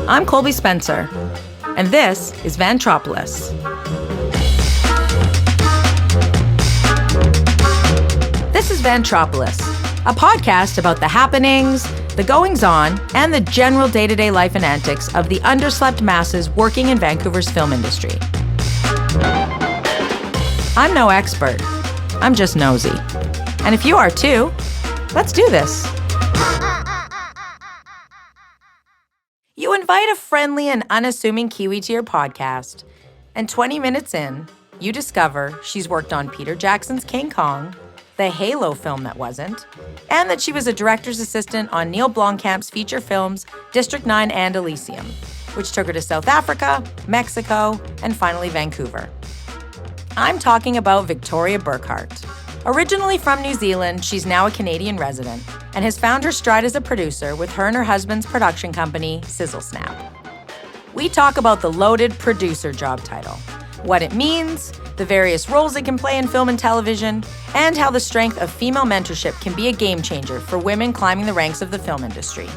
I'm Colby Spencer, and this is Vantropolis. This is Vantropolis, a podcast about the happenings, the goings-on, and the general day-to-day life and antics of the underslept masses working in Vancouver's film industry. I'm no expert. I'm just nosy. And if you are too, let's do this. You invite a friendly and unassuming Kiwi to your podcast, and 20 minutes in, you discover she's worked on Peter Jackson's King Kong, the Halo film that wasn't, and that she was a director's assistant on Neill Blomkamp's feature films District 9 and Elysium, which took her to South Africa, Mexico, and finally Vancouver. I'm talking about Victoria Burkhart. Originally from New Zealand, she's now a Canadian resident and has found her stride as a producer with her and her husband's production company, Sizzle Snap. We talk about the loaded producer job title, what it means, the various roles it can play in film and television, and how the strength of female mentorship can be a game changer for women climbing the ranks of the film industry.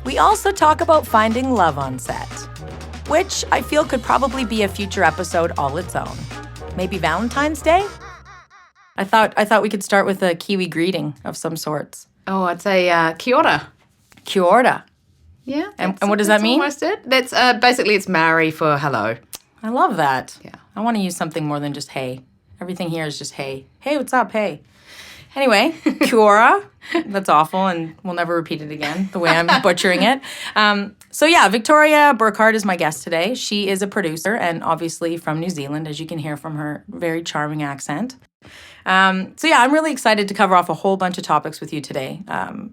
We also talk about finding love on set, which I feel could probably be a future episode all its own. Maybe Valentine's Day? I thought we could start with a Kiwi greeting of some sorts. Oh, I'd say kia ora. Kia ora. Yeah. And what does that mean? That's almost it. That's basically it's Maori for hello. I love that. Yeah. I want to use something more than just hey. Everything here is just hey. Hey, what's up? Hey. Anyway, kia ora. That's awful, and we'll never repeat it again, the way I'm butchering it. Victoria Burkhart is my guest today. She is a producer and obviously from New Zealand, as you can hear from her very charming accent. I'm really excited to cover off a whole bunch of topics with you today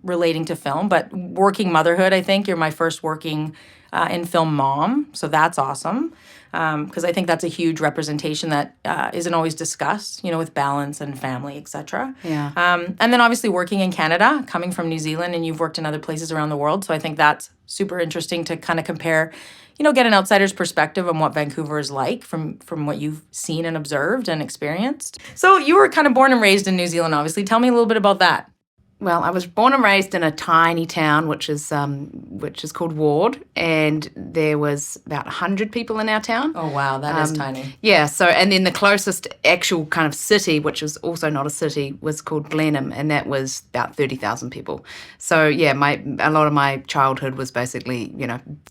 relating to film, but working motherhood, I think. You're my first working in film mom, so that's awesome. Because I think that's a huge representation that isn't always discussed, with balance and family, etc. Yeah. And then obviously working in Canada, coming from New Zealand, and you've worked in other places around the world. So I think that's super interesting to kind of compare, get an outsider's perspective on what Vancouver is like from what you've seen and observed and experienced. So you were kind of born and raised in New Zealand, obviously. Tell me a little bit about that. Well, I was born and raised in a tiny town, which is called Ward, and there was about 100 people in our town. Oh, wow, that is tiny. Yeah, and then the closest actual kind of city, which was also not a city, was called Blenheim, and that was about 30,000 people. So, yeah, a lot of my childhood was basically,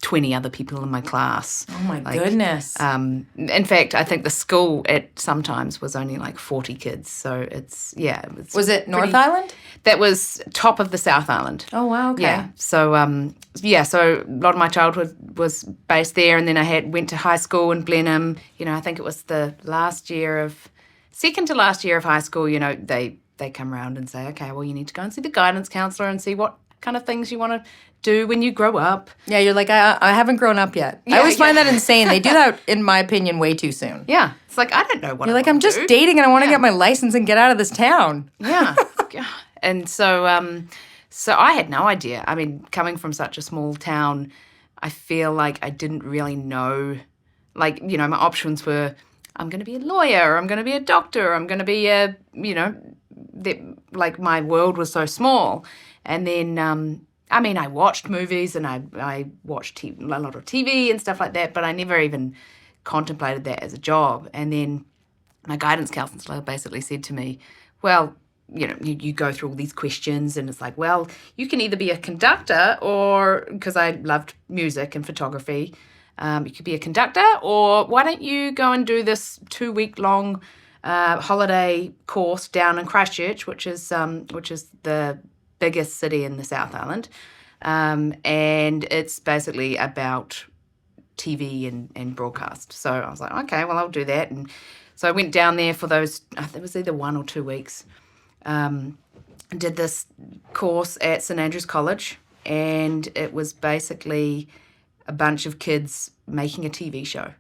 20 other people in my class. Oh, my goodness. In fact, I think the school sometimes was only like 40 kids, so Was it North Island? That was top of the South Island. Oh, wow, okay. Yeah. So a lot of my childhood was based there, and then I went to high school in Blenheim. I think it was the second to last year of high school, they come around and say, okay, well, you need to go and see the guidance counsellor and see what kind of things you want to do when you grow up. Yeah, you're like, I haven't grown up yet. I always find that insane. They do that, in my opinion, way too soon. Yeah. It's like, I don't know what you're like, I'm just dating and I want to get my license and get out of this town. Yeah. And so I had no idea. I mean, coming from such a small town, I feel like I didn't really know, my options were, I'm going to be a lawyer, or I'm going to be a doctor, or I'm going to be my world was so small. And then, I watched movies and I watched a lot of TV and stuff like that, but I never even contemplated that as a job. And then my guidance counselor basically said to me, well, you go through all these questions and it's like, well, you can either be a conductor or, because I loved music and photography, you could be a conductor, or why don't you go and do this 2-week-long holiday course down in Christchurch, which is the biggest city in the South Island. And it's basically about TV and broadcast. So I was like, okay, well, I'll do that. And so I went down there for those, I think it was either 1 or 2 weeks. Did this course at St Andrews College, and it was basically a bunch of kids making a TV show.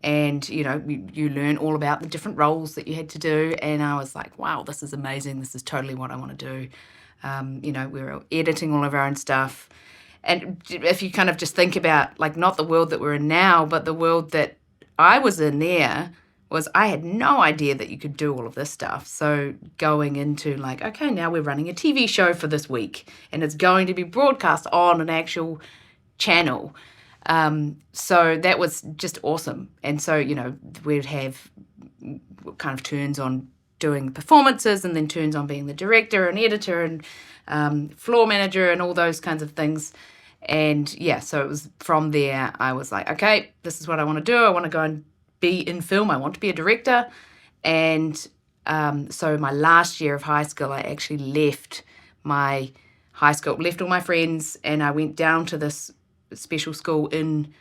And, you learn all about the different roles that you had to do. And I was like, wow, this is amazing. This is totally what I want to do. We were editing all of our own stuff. And if you kind of just think about, not the world that we're in now, but the world that I was in there, was I had no idea that you could do all of this stuff. So going into like, okay, now we're running a TV show for this week and it's going to be broadcast on an actual channel. So that was just awesome. And so, we'd have kind of turns on doing performances and then turns on being the director and editor and floor manager and all those kinds of things. And so it was from there I was like, okay, this is what I want to do. I want to go and be in film. I want to be a director. And so my last year of high school, I actually left my high school, left all my friends, and I went down to this special school in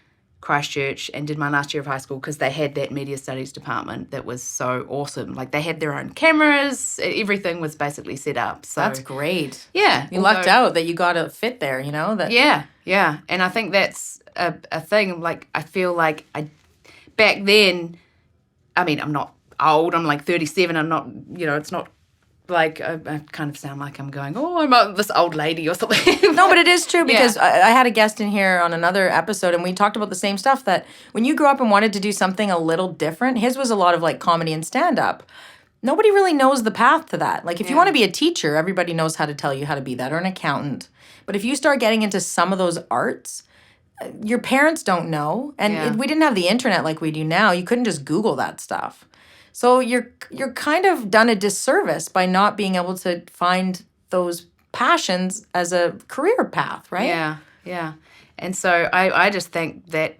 Christchurch and did my last year of high school because they had that media studies department that was so awesome. Like they had their own cameras, everything was basically set up. So that's great. Yeah. You lucked out that you got to fit there, that. Yeah. And I think that's a thing. Like I feel like back then, I mean, I'm not old, I'm like 37, I'm not, it's not like I kind of sound like I'm going, I'm this old lady or something. No, but it is true because I had a guest in here on another episode and we talked about the same stuff, that when you grew up and wanted to do something a little different, his was a lot of like comedy and stand-up. Nobody really knows the path to that. Like if you want to be a teacher, everybody knows how to tell you how to be that, or an accountant. But if you start getting into some of those arts, your parents don't know. And we didn't have the internet like we do now. You couldn't just Google that stuff. So you're kind of done a disservice by not being able to find those passions as a career path, right? Yeah. And so I just think that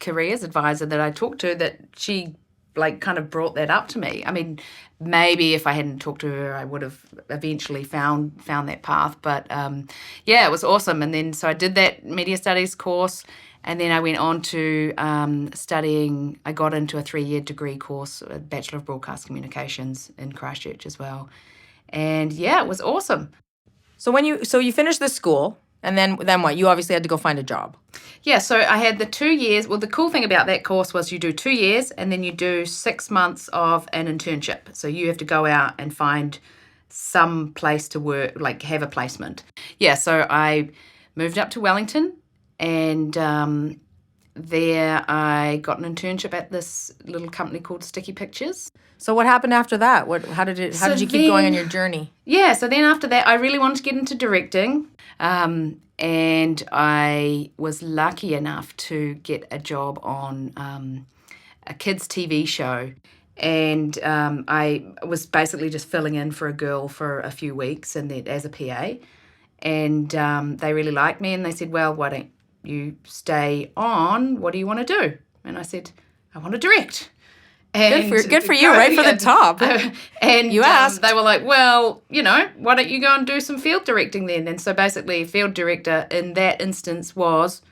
careers advisor that I talked to, that she like kind of brought that up to me. I mean, maybe if I hadn't talked to her, I would have eventually found that path. But it was awesome. And then so I did that media studies course. And then I went on to studying, I got into a 3-year degree course, a Bachelor of Broadcast Communications in Christchurch as well. And it was awesome. So you finished the school, and then what? You obviously had to go find a job. Yeah, so I had the 2 years. Well, the cool thing about that course was you do 2 years and then you do 6 months of an internship. So you have to go out and find some place to work, like have a placement. Yeah, so I moved up to Wellington. And there I got an internship at this little company called Sticky Pictures. So what happened after that? How did you keep going on your journey? Yeah, so then after that I really wanted to get into directing. And I was lucky enough to get a job on a kids' TV show. And I was basically just filling in for a girl for a few weeks and then as a PA. And they really liked me and they said, well, why don't you stay on? What do you want to do? And I said, I want to direct. And good for you, right for the top. And you asked. They were like, well, why don't you go and do some field directing then? And so basically field director in that instance was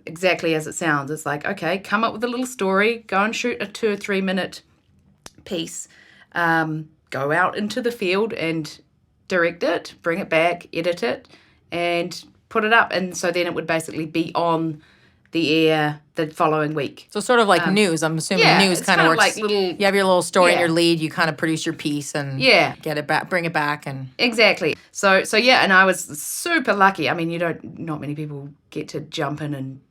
exactly as it sounds. It's like, okay, come up with a little story, go and shoot a 2 or 3 minute piece, go out into the field and direct it, bring it back, edit it, and put it up. And so then it would basically be on the air the following week. So sort of like news. I'm assuming news kind of works. Like you have your little story and your lead, you kind of produce your piece and get it back, bring it back. And exactly. So and I was super lucky. I mean, not many people get to jump in and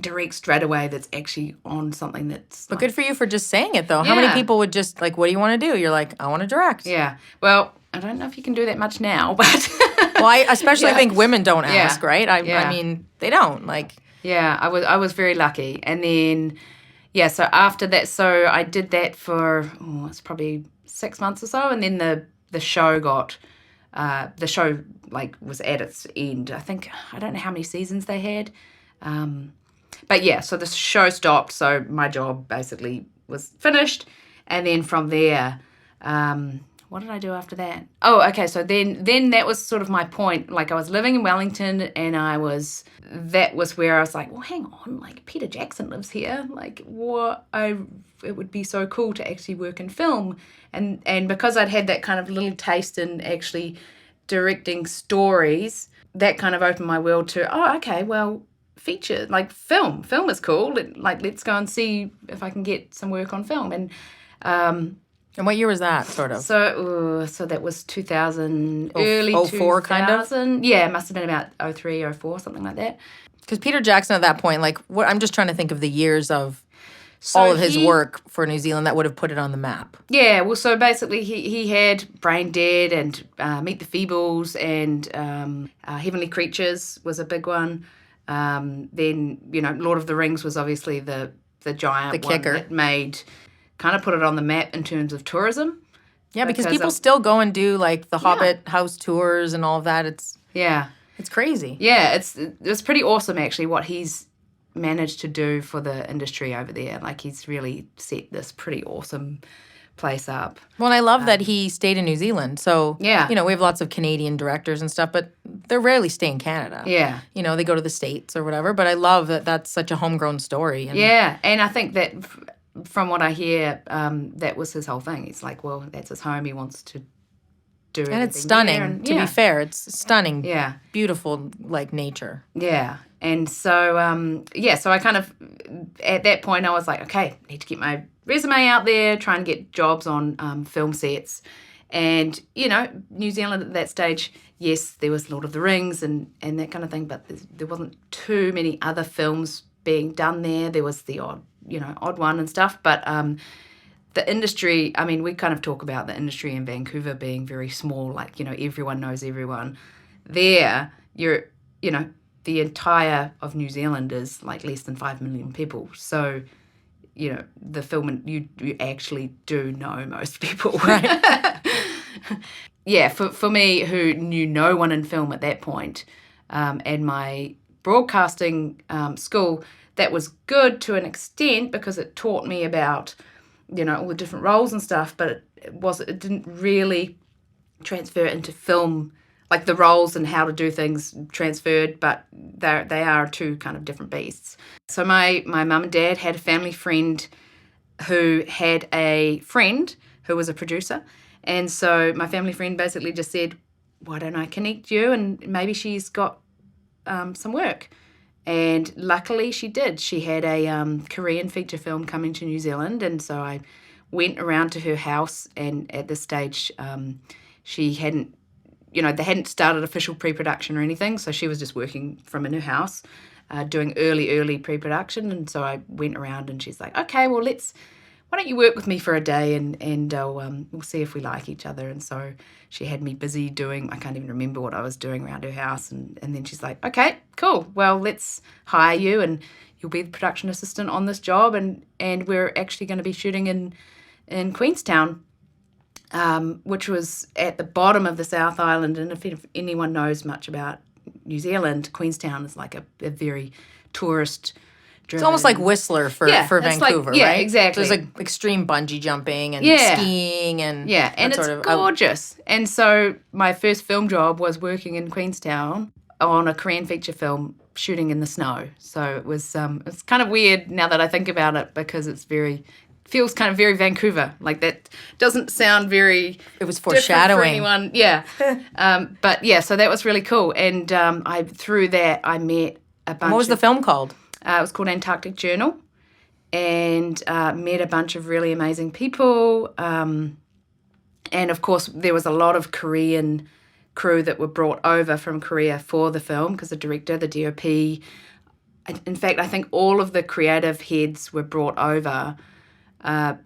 direct straight away that's actually on something that's... But good for you for just saying it, though. How many people would just, like, what do you want to do? You're like, I want to direct. Yeah. Well, I don't know if you can do that much now, but... Well, I especially think women don't ask, right? I mean, they don't, like... Yeah, I was very lucky. And then, so after that, so I did that for, it's probably 6 months or so, and then the show got... the show, like, was at its end. I don't know how many seasons they had. But so the show stopped, so my job basically was finished. And then from there, what did I do after that? Oh, okay, so then that was sort of my point. Like, I was living in Wellington, and that was where I was like, well, hang on, like, Peter Jackson lives here. Like, it would be so cool to actually work in film. And because I'd had that kind of little taste in actually directing stories, that kind of opened my world to, okay, well, feature, like film is cool. Like, let's go and see if I can get some work on film. And what year was that, sort of? So that was 2000, early 04 kind of? Yeah, it must have been about 03, 04, something like that. Because Peter Jackson at that point, like, I'm just trying to think of the years of... all of his work for New Zealand that would have put it on the map. Yeah, well, so basically he had Brain Dead and Meet the Feebles and Heavenly Creatures was a big one. Then, Lord of the Rings was obviously the giant one kicker that kind of put it on the map in terms of tourism. Yeah, because people still go and do like the Hobbit house tours and all of that. It's crazy. Yeah, it's pretty awesome actually what he's managed to do for the industry over there. Like he's really set this pretty awesome place up. Well, and I love that he stayed in New Zealand. So, we Yeah. have lots of Canadian directors and stuff, but they rarely stay in Canada. Yeah. They go to the States or whatever. But I love that that's such a homegrown story. And Yeah, and I think that from what I hear, that was his whole thing. He's like, well, that's his home. He wants to do everything And it's stunning, there. And, to be fair. It's stunning. Yeah. Beautiful, like, nature. Yeah. And so, so I kind of, at that point, I was like, okay, need to get my resume out there, try and get jobs on film sets. And, New Zealand at that stage, yes, there was Lord of the Rings and that kind of thing, but there wasn't too many other films being done there. There was the odd one and stuff. But the industry, I mean, we kind of talk about the industry in Vancouver being very small, like, everyone knows everyone. There, the entire of New Zealand is like less than 5 million people. So, the film, you actually do know most people. Right? Yeah, for me, who knew no one in film at that point, and my broadcasting school, that was good to an extent because it taught me about, all the different roles and stuff, but it didn't really transfer into film. Like the roles and how to do things transferred, but they are two kind of different beasts. So my mum and dad had a family friend who had a friend who was a producer. And so my family friend basically just said, why don't I connect you? And maybe she's got some work. And luckily she did. She had a Korean feature film coming to New Zealand. And so I went around to her house. And at this stage, she hadn't, they hadn't started official pre-production or anything, so she was just working from in her house, doing early pre-production. And so I went around and she's like, okay, well, why don't you work with me for a day and we'll see if we like each other. And so she had me busy doing, I can't even remember what I was doing around her house. And then she's like, okay, cool, well, let's hire you and you'll be the production assistant on this job. And we're actually going to be shooting in Queenstown, which was at the bottom of the South Island. And if anyone knows much about New Zealand, Queenstown is like a very tourist-driven. It's almost like Whistler for Vancouver, right? Yeah, exactly. So there's like extreme bungee jumping and skiing and and it's gorgeous. And so my first film job was working in Queenstown on a Korean feature film shooting in the snow. So it was it's kind of weird now that I think about it because feels kind of very Vancouver. Like that doesn't sound very. It was foreshadowing. For anyone. Yeah. But yeah, so that was really cool. And through that I met a bunch. What was the film called? It was called Antarctic Journal, and met a bunch of really amazing people. And of course, there was a lot of Korean crew that were brought over from Korea for the film because the director, the DOP. In fact, I think all of the creative heads were brought over.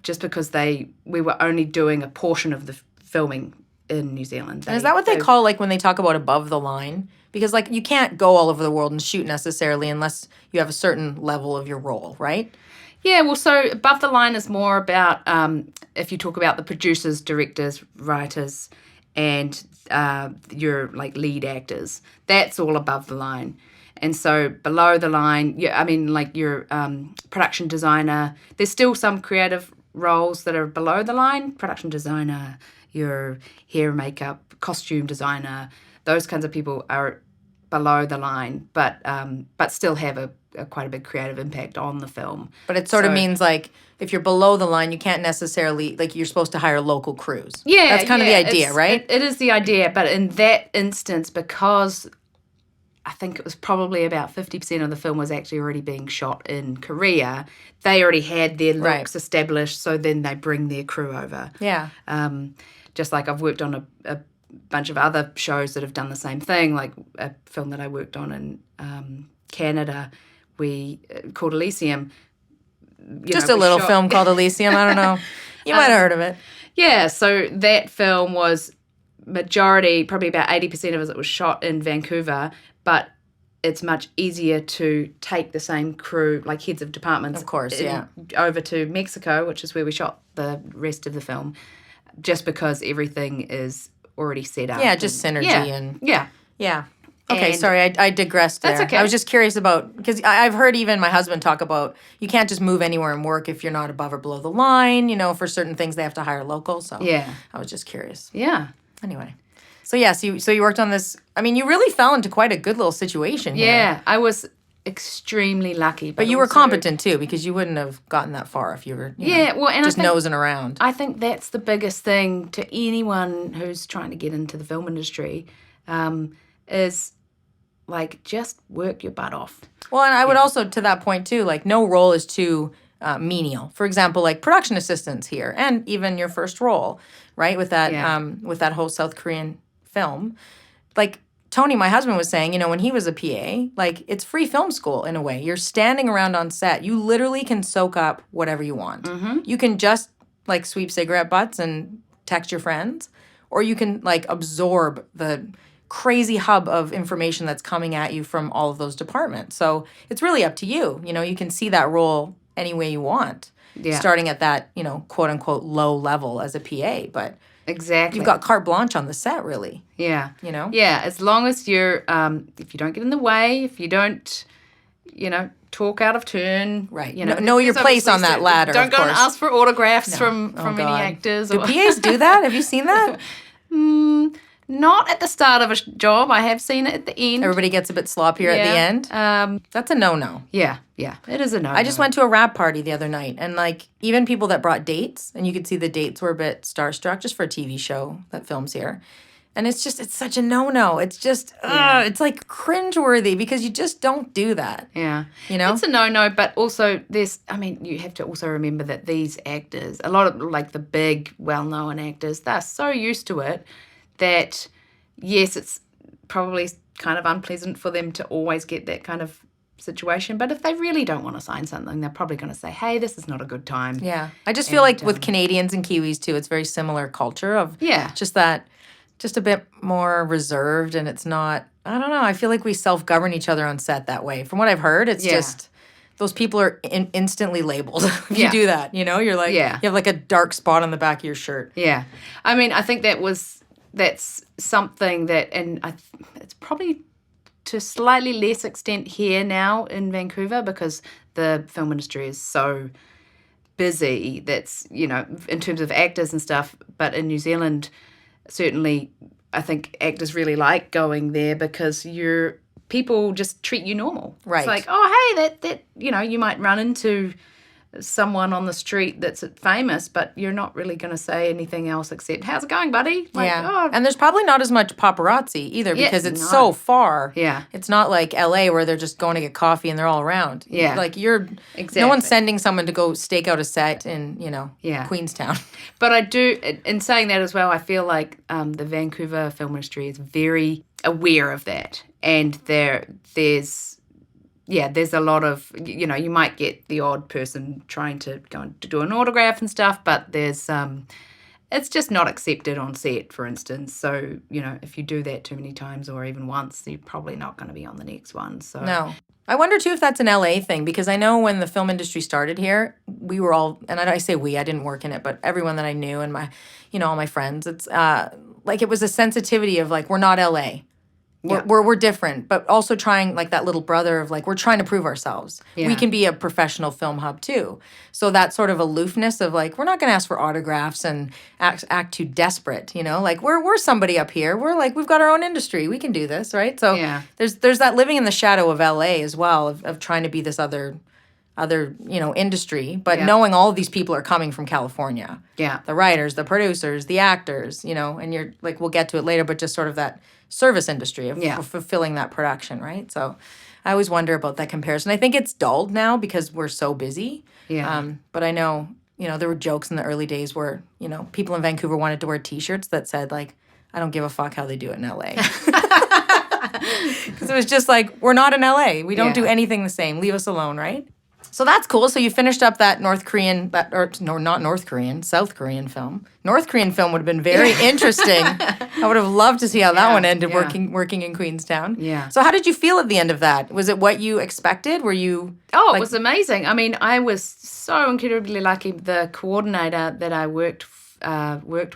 Just because we were only doing a portion of the filming in New Zealand. And is that what they call, like, when they talk about above the line? Because, like, you can't go all over the world and shoot necessarily unless you have a certain level of your role, right? Yeah, well, so above the line is more about, if you talk about the producers, directors, writers, and your, like, lead actors, that's all above the line. And so below the line, your production designer, there's still some creative roles that are below the line. Production designer, your hair, makeup, costume designer, those kinds of people are below the line, but still have a quite a big creative impact on the film. But it sort of means, like, if you're below the line, you can't necessarily, like, you're supposed to hire local crews. Yeah. That's kind of the idea, right? It is the idea, but in that instance, because I think it was probably about 50% of the film was actually already being shot in Korea. They already had their looks established, so then they bring their crew over. Yeah. Just like I've worked on a bunch of other shows that have done the same thing, like a film that I worked on in Canada, called Elysium. Just a little film called Elysium. I don't know. You might have heard of it. Yeah, so that film was majority, probably about 80% of it was shot in Vancouver, but it's much easier to take the same crew, like heads of departments, of course, over to Mexico, which is where we shot the rest of the film, just because everything is already set up. Yeah, just synergy and yeah. Okay, And sorry, I digressed there. That's okay. I was just curious about, because I've heard even my husband talk about you can't just move anywhere and work if you're not above or below the line. You know, for certain things they have to hire local. So I was just curious. Yeah. Anyway. So you worked on this. I mean, you really fell into quite a good little situation here. Yeah, I was extremely lucky. But you were competent too, because you wouldn't have gotten that far if you were just nosing around. I think that's the biggest thing to anyone who's trying to get into the film industry, is like just work your butt off. Well, and I would also, to that point too, like no role is too menial. For example, like production assistants here, and even your first role, right, with that whole South Korean film, like Tony, my husband, was saying, you know, when he was a PA, like it's free film school in a way. You're standing around on set. You literally can soak up whatever you want. Mm-hmm. You can just like sweep cigarette butts and text your friends, or you can like absorb the crazy hub of information that's coming at you from all of those departments. So it's really up to you. You know, you can see that role any way you want, starting at that, you know, quote unquote low level as a PA. But exactly, you've got carte blanche on the set, really. Yeah. You know? Yeah, as long as you're, if you don't get in the way, if you don't, you know, talk out of turn. Right. You know your place on that ladder. Don't go and ask for autographs from any actors. Do PAs do that? Have you seen that? Not at the start of a job. I have seen it at the end. Everybody gets a bit sloppier at the end. That's a no-no. Yeah. It is a no-no. I just went to a wrap party the other night, and like even people that brought dates, and you could see the dates were a bit starstruck just for a TV show that films here. And it's such a no-no. It's just, it's like cringeworthy because you just don't do that. Yeah. You know? It's a no-no, but also you have to also remember that these actors, a lot of like the big, well-known actors, they're so used to it that, yes, it's probably kind of unpleasant for them to always get that kind of situation. But if they really don't want to sign something, they're probably going to say, hey, this is not a good time. Yeah. I just feel like with Canadians and Kiwis, too, it's very similar culture of just a bit more reserved, and it's not, I don't know, I feel like we self-govern each other on set that way. From what I've heard, it's just, those people are instantly labeled if you do that, you know? You're like, you have like a dark spot on the back of your shirt. Yeah. I mean, I think that's something that, and it's probably to slightly less extent here now in Vancouver because the film industry is so busy, that's, you know, in terms of actors and stuff. But in New Zealand, certainly, I think actors really like going there because people just treat you normal. Right. It's like, oh, hey, that you know, you might run into someone on the street that's famous, but you're not really going to say anything else except, how's it going, buddy? Like, and there's probably not as much paparazzi either because it's so far. Yeah. It's not like LA where they're just going to get coffee and they're all around. Yeah. Like no one's sending someone to go stake out a set in, you know, Queenstown. But I do, in saying that as well, I feel like the Vancouver film industry is very aware of that. And there's a lot of, you know, you might get the odd person trying to go and to do an autograph and stuff, but there's, it's just not accepted on set, for instance. So, you know, if you do that too many times or even once, you're probably not going to be on the next one. So no. I wonder, too, if that's an LA thing, because I know when the film industry started here, we were all, and I say we, I didn't work in it, but everyone that I knew and my, you know, all my friends, it's like it was a sensitivity of like, we're not LA. We're different, but also trying like that little brother of like, we're trying to prove ourselves. Yeah. We can be a professional film hub too. So that sort of aloofness of like, we're not going to ask for autographs and act too desperate, you know, like we're somebody up here. We're like, we've got our own industry. We can do this, right? So there's that living in the shadow of LA as well of trying to be this other, you know, industry, but knowing all of these people are coming from California. Yeah. The writers, the producers, the actors, you know, and you're like, we'll get to it later, but just sort of that service industry of fulfilling that production, right? So I always wonder about that comparison. I think it's dulled now because we're so busy. Yeah. But I know, you know, there were jokes in the early days where, you know, people in Vancouver wanted to wear T-shirts that said, like, I don't give a fuck how they do it in LA. Because it was just like, we're not in LA. We don't do anything the same. Leave us alone, right? So that's cool. So you finished up that South Korean film. North Korean film would have been very interesting. I would have loved to see how that one ended, working in Queenstown. Yeah. So how did you feel at the end of that? Was it what you expected? Were you... Oh, it was amazing. I mean, I was so incredibly lucky. The coordinator that I worked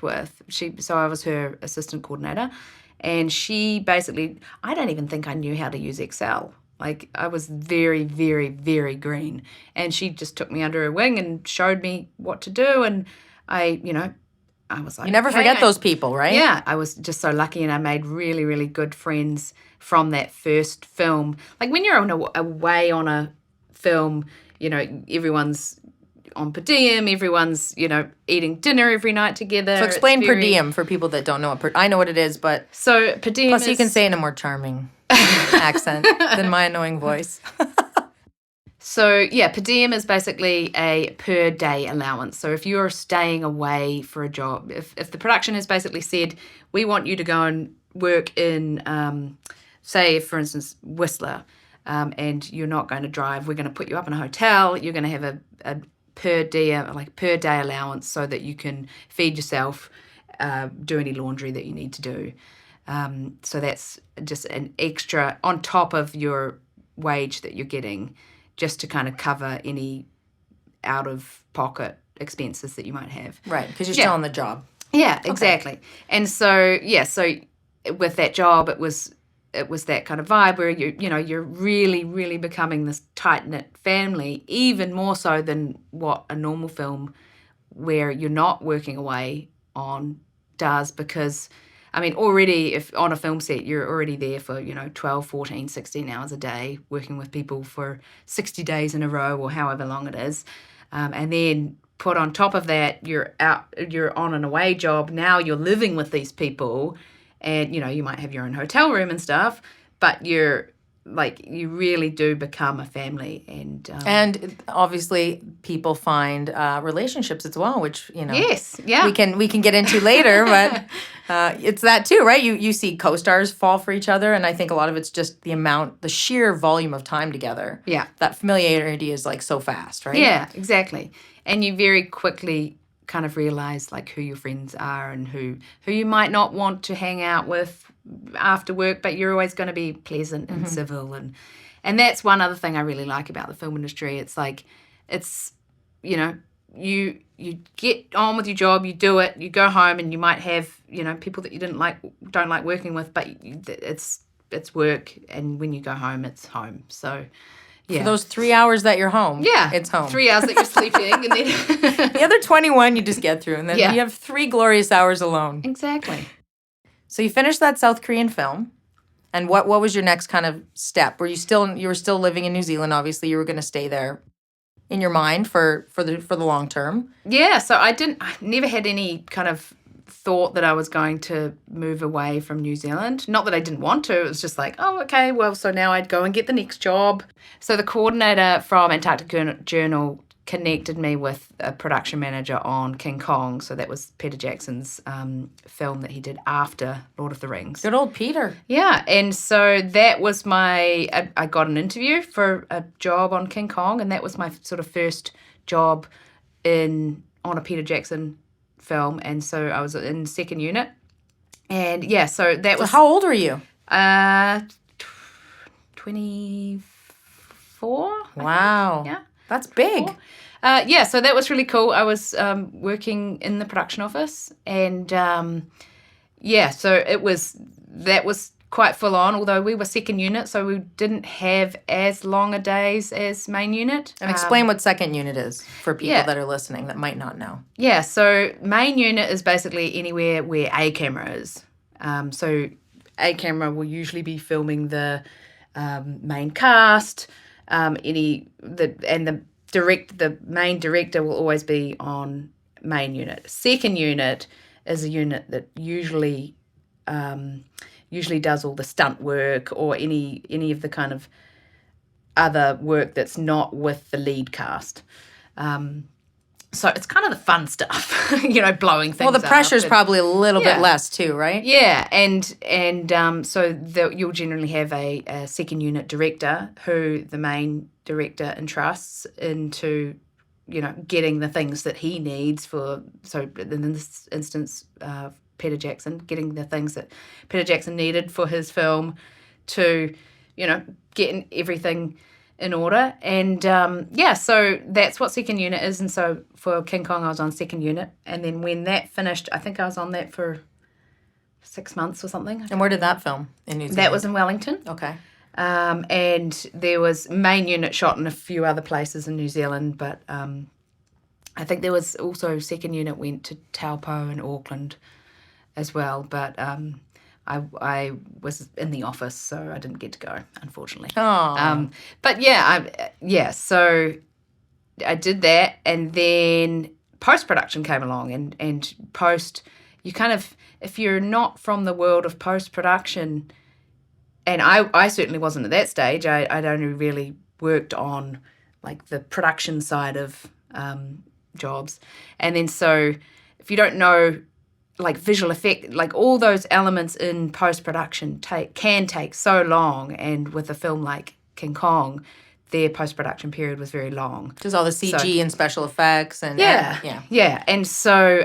with, so I was her assistant coordinator, and she basically, I don't even think I knew how to use Excel. Like, I was very, very, very green. And she just took me under her wing and showed me what to do. And I was like... You never forget those people, right? Yeah, I was just so lucky, and I made really, really good friends from that first film. Like, when you're away on a film, everyone's on per diem, everyone's, eating dinner every night together. So explain per diem for people that don't know it. I know what it is, but... So per diem Plus, you can say it in a more charming accent than my annoying voice. So, per diem is basically a per day allowance. So if you're staying away for a job, if the production has basically said, we want you to go and work in, say, for instance, Whistler, and you're not going to drive, we're going to put you up in a hotel, you're going to have a per diem, like per day allowance, so that you can feed yourself, do any laundry that you need to do. So that's just an extra on top of your wage that you're getting, just to kind of cover any out-of-pocket expenses that you might have. Right, because you're still on the job. Yeah, exactly. Okay. And so with that job, it was that kind of vibe where you're really, really becoming this tight-knit family, even more so than what a normal film where you're not working away on does, because... I mean, already, if on a film set, you're already there for, 12, 14, 16 hours a day, working with people for 60 days in a row or however long it is. And then put on top of that, you're on an away job. Now you're living with these people, and, you might have your own hotel room and stuff, but you really do become a family. And obviously people find relationships as well, which, yes, yeah, we can get into later, but it's that too, right? You see co-stars fall for each other, and I think a lot of it's just the sheer volume of time together. Yeah. That familiarity is like so fast, right? Yeah, exactly. And you very quickly kind of realize like who your friends are and who you might not want to hang out with after work, but you're always going to be pleasant and civil, and that's one other thing I really like about the film industry. It's like you get on with your job, you do it, you go home, and you might have people that you don't like working with, but it's work, and when you go home, it's home. So yeah, for those 3 hours that you're home, it's home. 3 hours that you're sleeping, and then the other 21 you just get through, and then you have 3 glorious hours alone. Exactly. So you finished that South Korean film, and what was your next kind of step? You were still living in New Zealand? Obviously, you were going to stay there in your mind for the long term. Yeah. So I never had any kind of thought that I was going to move away from New Zealand. Not that I didn't want to. It was just like, oh, okay, well, so now I'd go and get the next job. So the coordinator from Antarctic Journal connected me with a production manager on King Kong. So that was Peter Jackson's film that he did after Lord of the Rings. Good old Peter. Yeah, and so that was I got an interview for a job on King Kong, and that was my sort of first job on a Peter Jackson film, and so I was in second unit. And yeah, so that was... how old were you? 24. Wow. Yeah. That's big. So that was really cool. I was working in the production office, and so that was quite full on, although we were second unit, so we didn't have as long a days as main unit. And explain what second unit is for people that are listening that might not know. Yeah, so main unit is basically anywhere where a camera is. So a camera will usually be filming the main cast. The main director will always be on main unit. Second unit is a unit that usually does all the stunt work or any of the kind of other work that's not with the lead cast. So it's kind of the fun stuff, blowing things Well, the pressure's up. probably a little Yeah. bit less too, right? Yeah, and so you'll generally have a second unit director who the main director entrusts into, getting the things that he needs for. So in this instance, Peter Jackson, getting the things that Peter Jackson needed for his film to, getting everything in order. And so that's what second unit is. And so for King Kong, I was on second unit. And then when that finished, I think I was on that for 6 months or something. And where did that film in New Zealand? That was in Wellington. Okay. And there was main unit shot in a few other places in New Zealand, but I think there was also second unit went to Taupo and Auckland as well. But I was in the office, so I didn't get to go, unfortunately. Oh. But so I did that, and then post-production came along, and post, you kind of, if you're not from the world of post-production, and I certainly wasn't at that stage, I'd only really worked on, like, the production side of jobs. And then so if you don't know, like, visual effect, like, all those elements in post-production can take so long, and with a film like King Kong, their post-production period was very long. Just all the CG and special effects and yeah. And so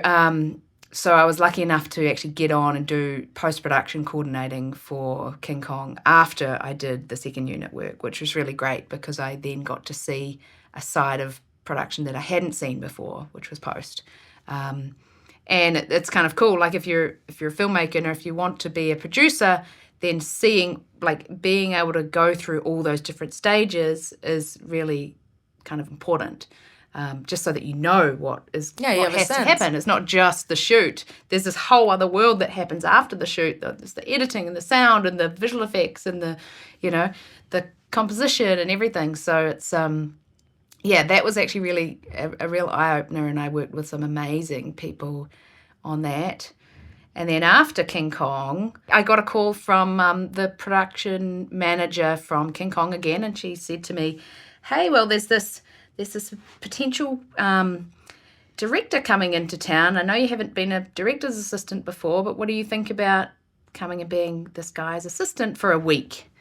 so I was lucky enough to actually get on and do post-production coordinating for King Kong after I did the second unit work, which was really great because I then got to see a side of production that I hadn't seen before, which was post. And it's kind of cool. Like, if you're a filmmaker or if you want to be a producer, then being able to go through all those different stages is really kind of important. Just so that you know what has to happen. It's not just the shoot. There's this whole other world that happens after the shoot. There's the editing and the sound and the visual effects and the composition and everything. So it's that was actually really a real eye-opener, and I worked with some amazing people on that. And then after King Kong, I got a call from the production manager from King Kong again, and she said to me, hey, well, there's this potential director coming into town. I know you haven't been a director's assistant before, but what do you think about coming and being this guy's assistant for a week?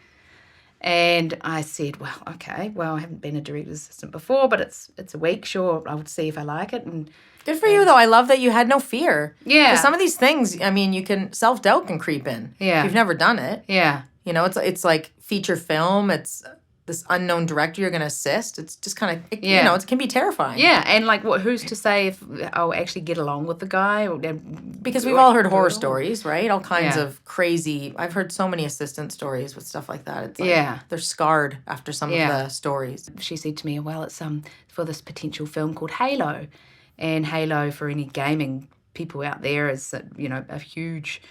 And I said, well, okay, I haven't been a director's assistant before, but it's a week, sure, I would see if I like it. And good for you, though. I love that you had no fear. Yeah. Because some of these things, I mean, self-doubt can creep in. Yeah. If you've never done it. Yeah. It's like feature film. It's this unknown director you're going to assist. It's just kind of, it can be terrifying. Yeah, and like, who's to say if I'll actually get along with the guy? Because we've all heard horror stories, right? All kinds of crazy. I've heard so many assistant stories with stuff like that. It's like they're scarred after some of the stories. She said to me, well, it's for this potential film called Halo. And Halo, for any gaming people out there, is a huge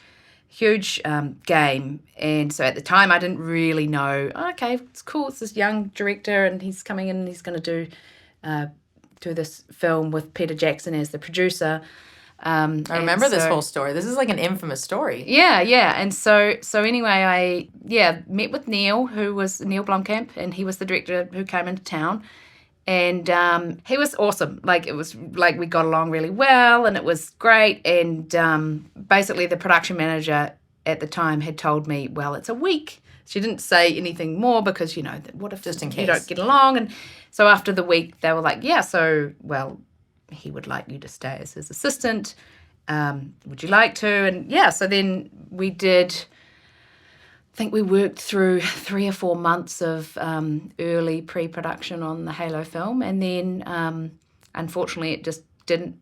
game. And so at the time I didn't really know, okay, it's cool, it's this young director and he's coming in and he's going to do this film with Peter Jackson as the producer. I remember this whole story. This is like an infamous story. Yeah. And so anyway, I met with Neill Blomkamp, and he was the director who came into town. And he was awesome. Like, it was like we got along really well, and it was great. And basically the production manager at the time had told me, well, it's a week. She didn't say anything more because, what if just in case you don't get along? And so after the week, they were like, he would like you to stay as his assistant. Would you like to? And so then we did. I think we worked through 3 or 4 months of early pre-production on the Halo film, and then unfortunately it just didn't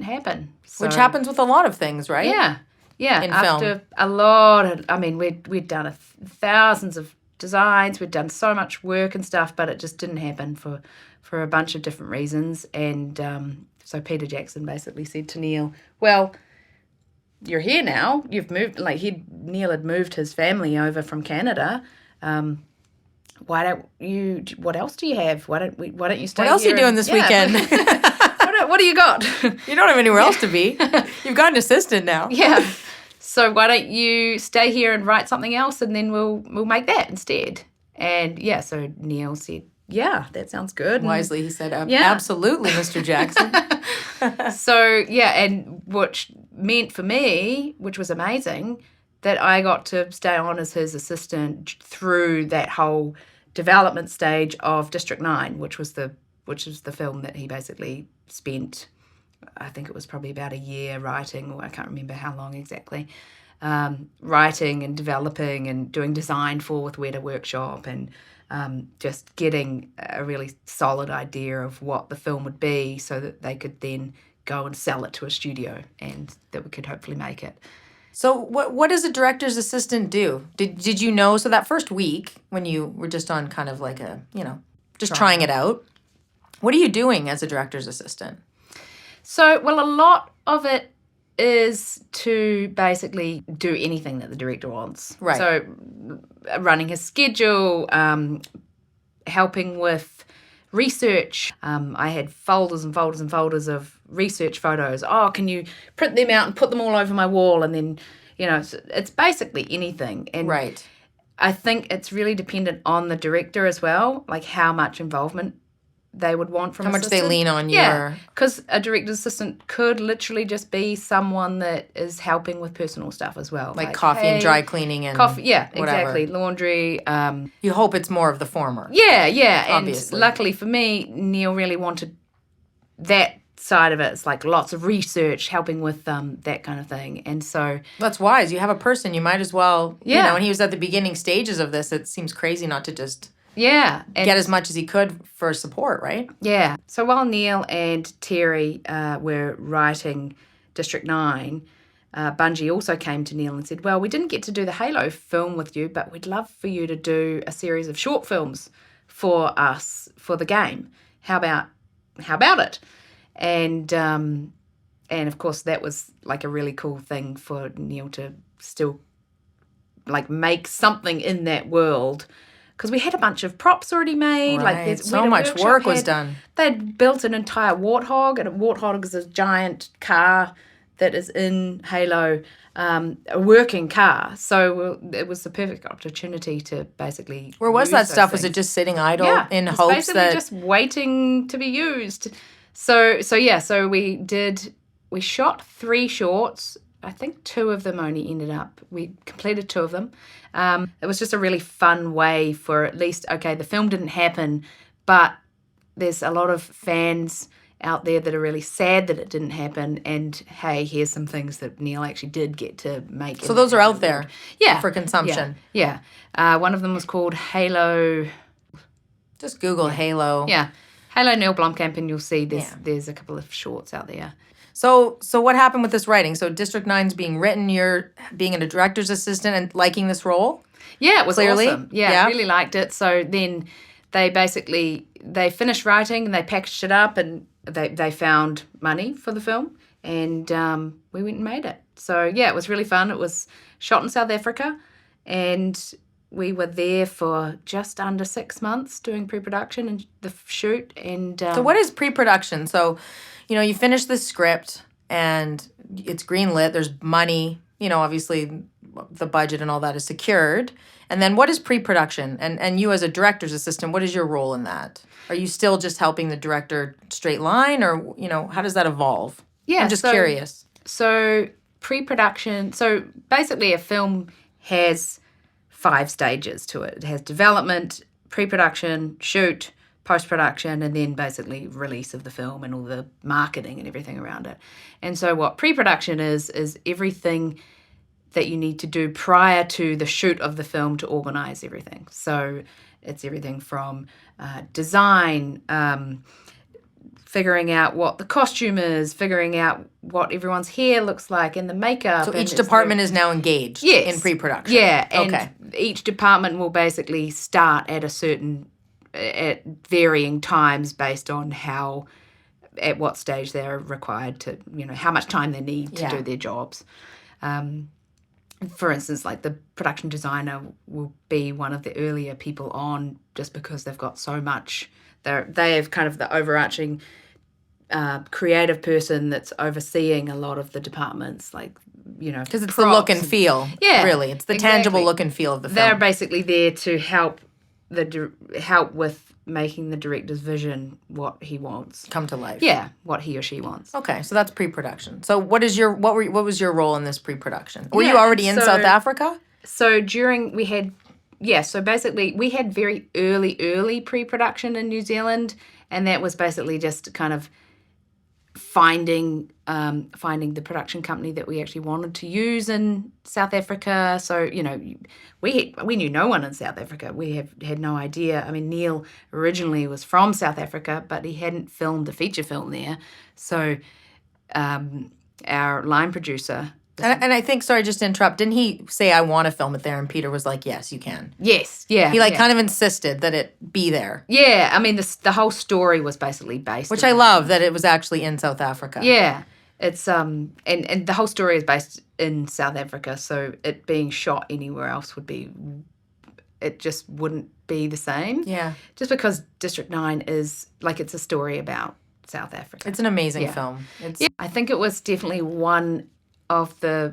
happen. So, which happens with a lot of things, right? Yeah. In After film. a lot of, we'd done thousands of designs, we'd done so much work and stuff, but it just didn't happen for a bunch of different reasons. And so Peter Jackson basically said to Neill, well, you're here now. You've moved. Neill had moved his family over from Canada. Why don't you? What else do you have? Why don't you stay? What else are you doing this weekend? What do you got? You don't have anywhere else to be. You've got an assistant now. Yeah. So why don't you stay here and write something else, and then we'll make that instead. And so Neill said, yeah, that sounds good. Wisely, he said, Yeah. absolutely, Mr. Jackson. So, yeah, and which meant for me, which was amazing, that I got to stay on as his assistant through that whole development stage of District 9, which is the film that he basically spent, I think it was probably about a year writing, or I can't remember how long exactly, writing and developing and doing design for with Weta Workshop, and just getting a really solid idea of what the film would be so that they could then go and sell it to a studio and that we could hopefully make it. So what does a director's assistant do? Did you know, so that first week when you were just on kind of like a, just trying it out, what are you doing as a director's assistant? So, well, a lot of it is to basically do anything that the director wants. Right. So running his schedule, helping with research. I had folders and folders and folders of research photos. Oh, can you print them out and put them all over my wall? And then, it's basically anything. And right. I think it's really dependent on the director as well, like how much involvement they would want from how much assistant. They lean on you. Yeah, because a director's assistant could literally just be someone that is helping with personal stuff as well. Like coffee and dry cleaning and coffee, yeah, whatever. Exactly. Laundry. You hope it's more of the former. Yeah. Obviously. And luckily for me, Neill really wanted that side of it. It's like lots of research, helping with that kind of thing. And so... That's wise. You have a person. You might as well... Yeah. When he was at the beginning stages of this, it seems crazy not to just... Yeah. Get as much as he could for support, right? Yeah. So while Neill and Terry were writing District 9, Bungie also came to Neill and said, well, we didn't get to do the Halo film with you, but we'd love for you to do a series of short films for us for the game. How about it? And of course, that was like a really cool thing for Neill to still like make something in that world. Because we had a bunch of props already made. Right. Like so much work was done. They'd built an entire Warthog, and a Warthog is a giant car that is in Halo, a working car. So it was the perfect opportunity to basically Where was use that those stuff? Was things. it just sitting idle in it's hopes basically that... just waiting to be used. So we shot 3 shorts. I think 2 of them only ended up. We completed 2 of them. It was just a really fun way for at least, okay, the film didn't happen, but there's a lot of fans out there that are really sad that it didn't happen. And hey, here's some things that Neill actually did get to make. So those are out there for consumption. Yeah. One of them was called Halo. Just Google Halo. Yeah. Halo Neill Blomkamp, and you'll see there's a couple of shorts out there. So what happened with this writing? So District 9's being written, you're being a director's assistant and liking this role? Yeah, it was Clearly. awesome. Yeah, I really liked it. So then they finished writing and they packaged it up, and they found money for the film, and we went and made it. So yeah, it was really fun. It was shot in South Africa, and we were there for just under 6 months doing pre-production and the shoot. And so what is pre-production? So, you finish the script and it's greenlit. There's money, obviously the budget and all that is secured. And then what is pre-production? And you as a director's assistant, what is your role in that? Are you still just helping the director straight line, or, how does that evolve? Yeah, I'm just curious. So pre-production, so basically a film has 5 stages to it. It has development, pre-production, shoot, post-production, and then basically release of the film and all the marketing and everything around it. And so what pre-production is everything that you need to do prior to the shoot of the film to organize everything. So it's everything from design, figuring out what the costume is, figuring out what everyone's hair looks like, and the makeup. So each department is now engaged in pre-production. Yeah, and each department will basically start at at varying times based on at what stage they're required to, how much time they need to do their jobs. For instance, like the production designer will be one of the earlier people on, just because they've got so much. They have kind of the overarching creative person that's overseeing a lot of the departments, because it's the look and feel. Yeah, really, it's the tangible look and feel of the film. They're basically there to help help with making the director's vision what he wants. Come to life. Yeah, what he or she wants. Okay, so that's pre-production. So what was your role in this pre-production? Were you already in South Africa? So so basically we had very early pre-production in New Zealand, and that was basically just kind of finding the production company that we actually wanted to use in South Africa. So, we knew no one in South Africa. We had no idea. I mean, Neill originally was from South Africa, but he hadn't filmed a feature film there. So our line producer... And I think, sorry, just to interrupt, didn't he say, I want to film it there? And Peter was like, yes, you can. Yes, yeah. He kind of insisted that it be there. Yeah, I mean, the whole story was basically based... Which I love, that it was actually in South Africa. Yeah. It's and the whole story is based in South Africa, so it being shot anywhere else it just wouldn't be the same. Yeah. Just because District 9 is, it's a story about South Africa. It's an amazing film. I think it was definitely one of the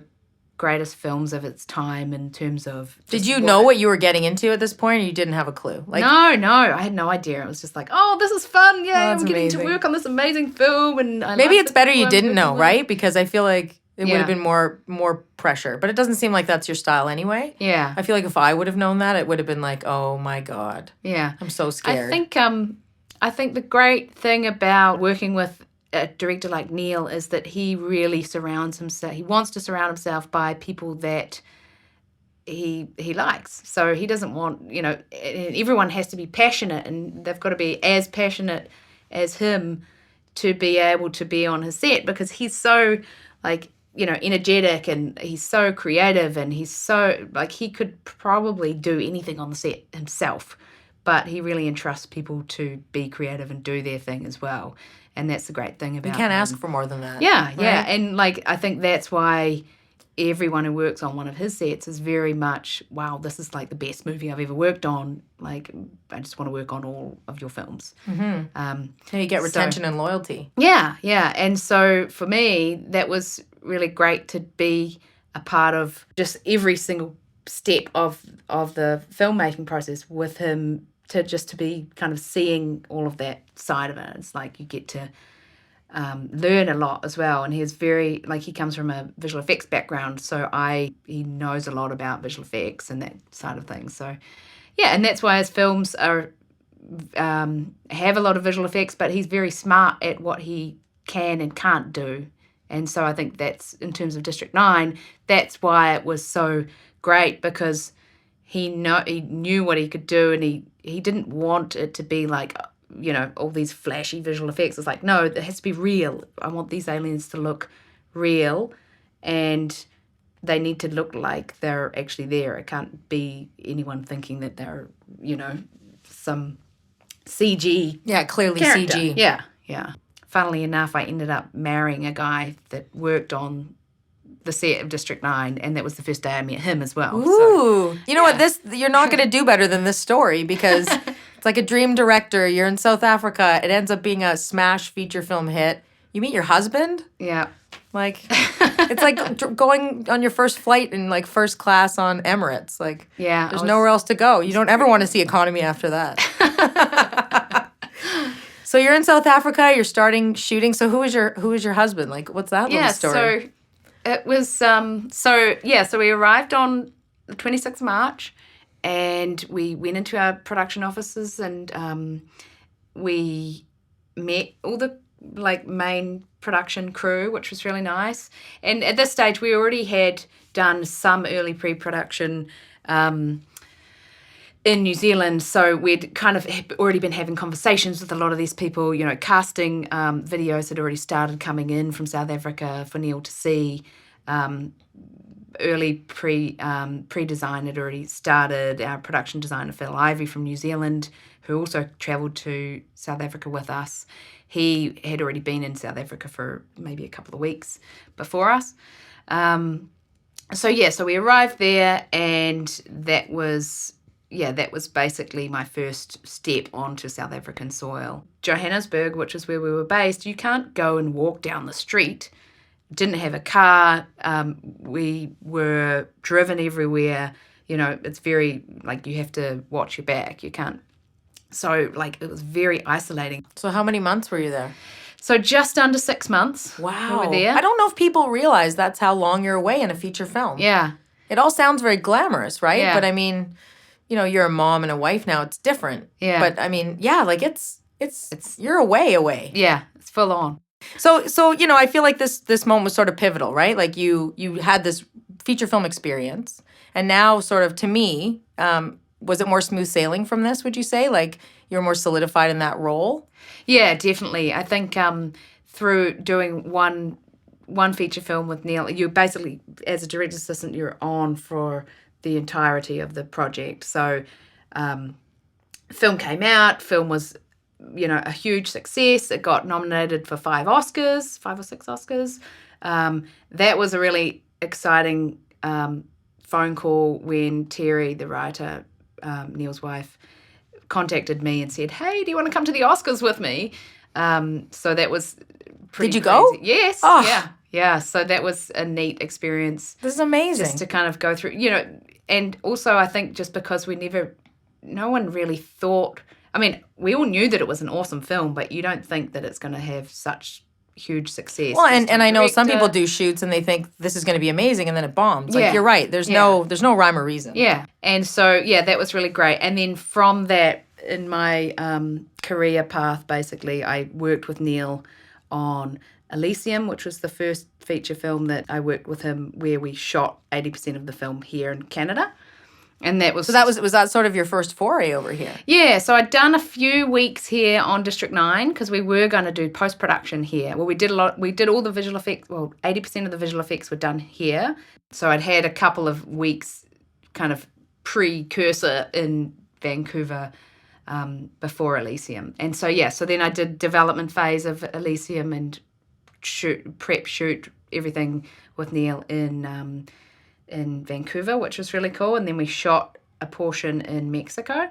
greatest films of its time in terms of... Did you know what you were getting into at this point, or you didn't have a clue? No, I had no idea. It was just like, oh, this is fun. Yeah, I'm getting amazing. to work on this amazing film. And maybe it's better you didn't know, right? Because I feel like it would have been more pressure. But it doesn't seem like that's your style anyway. Yeah. I feel like if I would have known that, it would have been like, oh my God. Yeah. I'm so scared. I think the great thing about working with a director like Neill is that he really surrounds himself. He wants to surround himself by people that he likes. So he doesn't want, everyone has to be passionate, and they've got to be as passionate as him to be able to be on his set, because he's so energetic, and he's so creative, and he's so he could probably do anything on the set himself, but he really entrusts people to be creative and do their thing as well. And that's the great thing about You can't ask for more than that. Yeah, right? yeah. And I think that's why everyone who works on one of his sets is very much, wow, this is the best movie I've ever worked on. I just want to work on all of your films. Mm-hmm. And you get retention and loyalty. Yeah, yeah. And so for me, that was really great to be a part of just every single step of the filmmaking process with him, to be kind of seeing all of that side of it. It's you get to learn a lot as well. And he's very, he comes from a visual effects background, so he knows a lot about visual effects and that side of things. So, yeah, and that's why his films have a lot of visual effects, but he's very smart at what he can and can't do. And so I think that's, in terms of District 9, that's why it was so great, because he knew what he could do, and he didn't want it to be all these flashy visual effects. It's no, it has to be real. I want these aliens to look real, and they need to look like they're actually there. It can't be anyone thinking that they're, some CG. Yeah, clearly character. CG. Yeah, yeah. Funnily enough, I ended up marrying a guy that worked on the set of District 9, and that was the first day I met him as well. Ooh. You know what? You're not going to do better than this story, because it's like a dream director. You're in South Africa. It ends up being a smash feature film hit. You meet your husband? Yeah. It's like going on your first flight in first class on Emirates. There's nowhere else to go. You don't ever want to see economy after that. So you're in South Africa. You're starting shooting. So who is your husband? What's that little story? So it was so we arrived on the 26th of March, and we went into our production offices, and we met all the main production crew, which was really nice. And at this stage, we already had done some early pre-production in New Zealand, so we'd kind of already been having conversations with a lot of these people. Casting videos had already started coming in from South Africa for Neill to see. Early pre-design had already started. Our production designer, Phil Ivey from New Zealand, who also travelled to South Africa with us, he had already been in South Africa for maybe a couple of weeks before us. So we arrived there, and that was basically my first step onto South African soil. Johannesburg, which is where we were based, you can't go and walk down the street. Didn't have a car. We were driven everywhere You know, it's very, like, you have to watch your back. You can't. So, like, it was very isolating. So how many months were you there? So just under 6 months. Wow. We were there. I don't know if people realize that's how long you're away in a feature film. Yeah. It all sounds very glamorous, right? Yeah. But I mean, you know, you're a mom and a wife now. It's different. Yeah. But I mean, yeah, like it's you're away. Yeah, it's full on. So you know, I feel like this moment was sort of pivotal, right? Like you had this feature film experience, and now sort of to me, was it more smooth sailing from this? Would you say like you're more solidified in that role? Yeah, definitely. I think through doing one feature film with Neill, you basically, as a director's assistant, you're on for the entirety of the project. So film came out, film was, you know, a huge success. It got nominated for 5 or 6 Oscars. That was a really exciting phone call when Terry, the writer, Neill's wife, contacted me and said, "Hey, do you want to come to the Oscars with me?" So that was pretty Did you crazy. go? Yes. Oh. Yeah. So that was a neat experience. This is amazing. Just to kind of go through, you know, and also I think just because no one really thought, I mean, we all knew that it was an awesome film, but you don't think that it's going to have such huge success. Well, and I know some people do shoots and they think this is going to be amazing, and then it bombs. Like, Yeah. you're right. There's no rhyme or reason. Yeah. And so, yeah, that was really great. And then from that, in my career path, basically, I worked with Neill on Elysium, which was the first feature film that I worked with him, where we shot 80% of the film here in Canada. And that was... So was that sort of your first foray over here? Yeah, so I'd done a few weeks here on District 9 because we were going to do post-production here. Well, we did all the visual effects, 80% of the visual effects were done here. So I'd had a couple of weeks kind of precursor in Vancouver before Elysium. And so, yeah, so then I did development phase of Elysium and prep shoot, everything with Neill in Vancouver, which was really cool. And then we shot a portion in Mexico.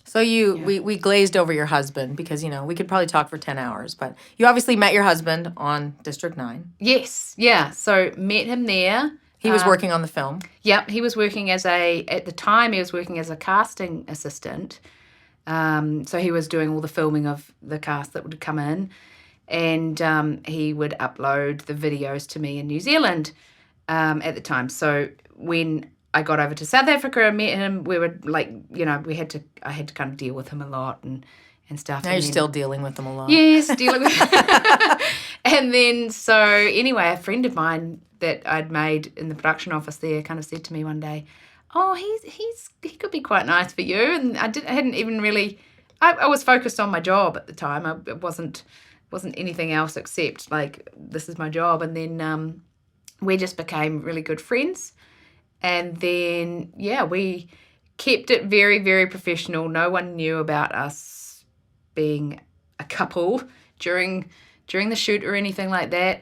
So we glazed over your husband because, you know, we could probably talk for 10 hours, but you obviously met your husband on District 9. Yes, yeah. So met him there. He was working on the film. Yep, he was working at the time he was working as a casting assistant. So he was doing all the filming of the cast that would come in, and he would upload the videos to me in New Zealand at the time. So when I got over to South Africa and met him, we were like, you know, I had to kind of deal with him a lot and stuff. Now you're still dealing with him a lot. Yes, dealing with And then, so anyway, a friend of mine that I'd made in the production office there kind of said to me one day, "Oh, he could be quite nice for you." And I hadn't even really, I was focused on my job at the time. It wasn't anything else except like, this is my job. And then we just became really good friends. And then, yeah, we kept it very, very professional. No one knew about us being a couple during the shoot or anything like that.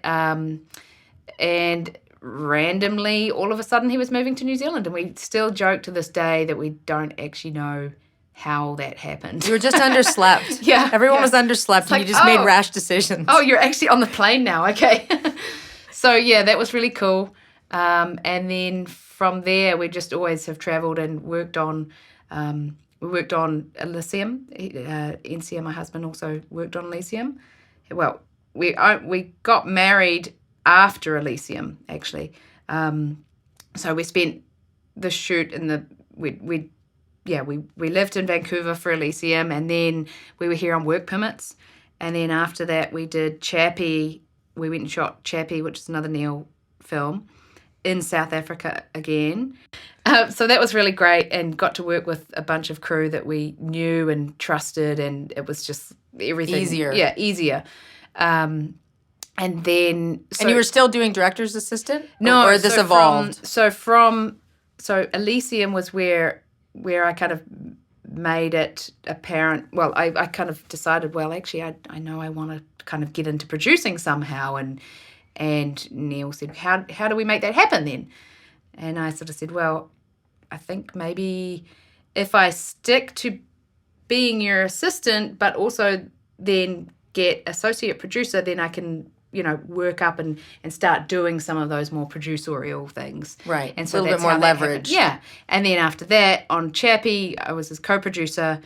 And randomly, all of a sudden, he was moving to New Zealand. And we still joke to this day that we don't actually know how that happened. You were just underslept. Yeah. Everyone was underslept, and like, you just made rash decisions. Oh, you're actually on the plane now. Okay. So, yeah, that was really cool. And then from there, we just always have travelled and worked on Elysium. NCM, my husband, also worked on Elysium. Well, we got married after Elysium, actually. So we spent the shoot in we lived in Vancouver for Elysium, and then we were here on work permits. And then after that, we did Chappie. We went and shot Chappie, which is another Neill film, in South Africa again. So that was really great, and got to work with a bunch of crew that we knew and trusted, and it was just everything easier. Yeah, easier. And then... and you were still doing director's assistant? No. Or this evolved? So Elysium was where I kind of made it apparent. Well, I kind of decided, well, actually, I know I want to kind of get into producing somehow. And Neill said, how do we make that happen then? And I sort of said, well, I think maybe if I stick to being your assistant, but also then get associate producer, then I can, work up and start doing some of those more producerial things. Right. And so a little that's bit more how that happened. leverage. Yeah. And then after that, on Chappie, I was his co-producer,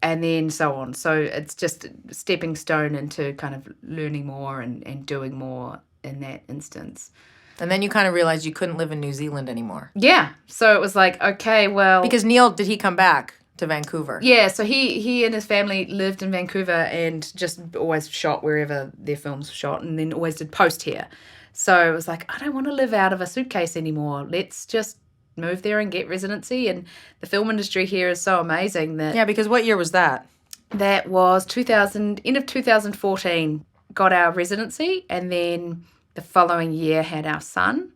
and then so on. So it's just a stepping stone into kind of learning more and doing more in that instance. And then you kind of realized you couldn't live in New Zealand anymore. Yeah. So it was like, okay, well... Because Neill, did he come back to Vancouver? Yeah, so he and his family lived in Vancouver and just always shot wherever their films were shot, and then always did post here. So it was like, I don't want to live out of a suitcase anymore. Let's just move there and get residency. And the film industry here is so amazing that... Yeah, because what year was that? That was end of 2014, got our residency, and then the following year had our son,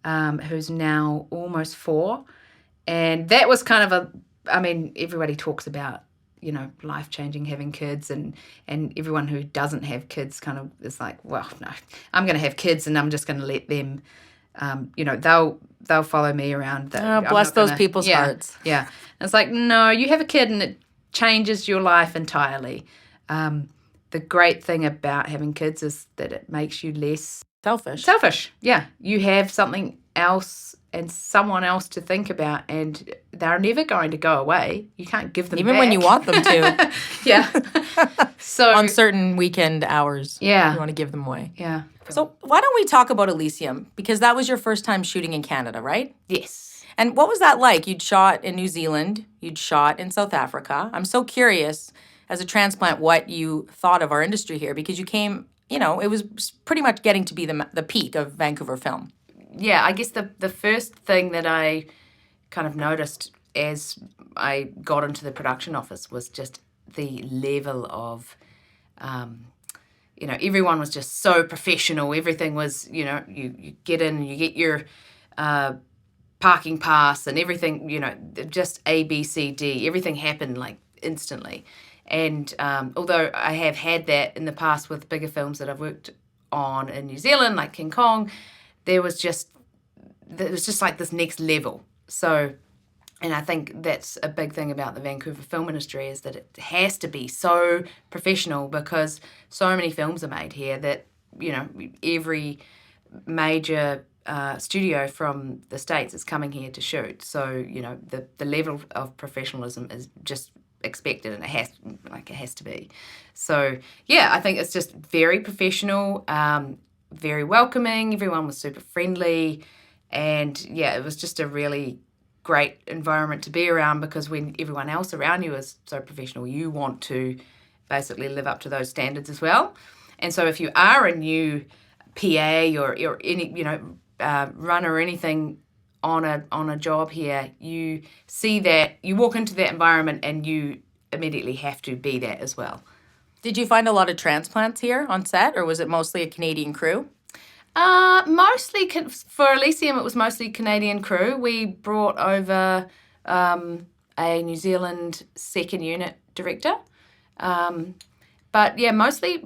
who's now almost 4. And that was kind of everybody talks about, life-changing having kids, and everyone who doesn't have kids kind of is like, well, no, I'm going to have kids and I'm just going to let them, they'll follow me around. Bless those people's hearts. Yeah. And it's like, no, you have a kid and it changes your life entirely. The great thing about having kids is that it makes you less... Selfish, yeah. You have something else and someone else to think about, and they're never going to go away. You can't give them even back. when you want them to. Yeah. So on certain weekend hours, yeah, you want to give them away. Yeah. So why don't we talk about Elysium? Because that was your first time shooting in Canada, right? Yes. And what was that like? You'd shot in New Zealand. You'd shot in South Africa. I'm so curious, as a transplant, what you thought of our industry here, because you came... it was pretty much getting to be the peak of Vancouver film. Yeah, I guess the first thing that I kind of noticed as I got into the production office was just the level of, everyone was just so professional. Everything was, you get in, you get your parking pass and everything, just A, B, C, D. Everything happened like instantly. And although I have had that in the past with bigger films that I've worked on in New Zealand, like King Kong, there was just like this next level. So, and I think that's a big thing about the Vancouver film industry, is that it has to be so professional, because so many films are made here that, every major studio from the States is coming here to shoot. So, the level of professionalism is just expected, and it has to be. So yeah, I think it's just very professional, very welcoming. Everyone was super friendly, and yeah, it was just a really great environment to be around, because when everyone else around you is so professional, you want to basically live up to those standards as well. And so if you are a new PA or any runner or anything on a job here, you see that, you walk into that environment and you immediately have to be that as well. Did you find a lot of transplants here on set, or was it mostly a Canadian crew? Mostly, for Elysium, it was mostly Canadian crew. We brought over a New Zealand second unit director. But yeah, mostly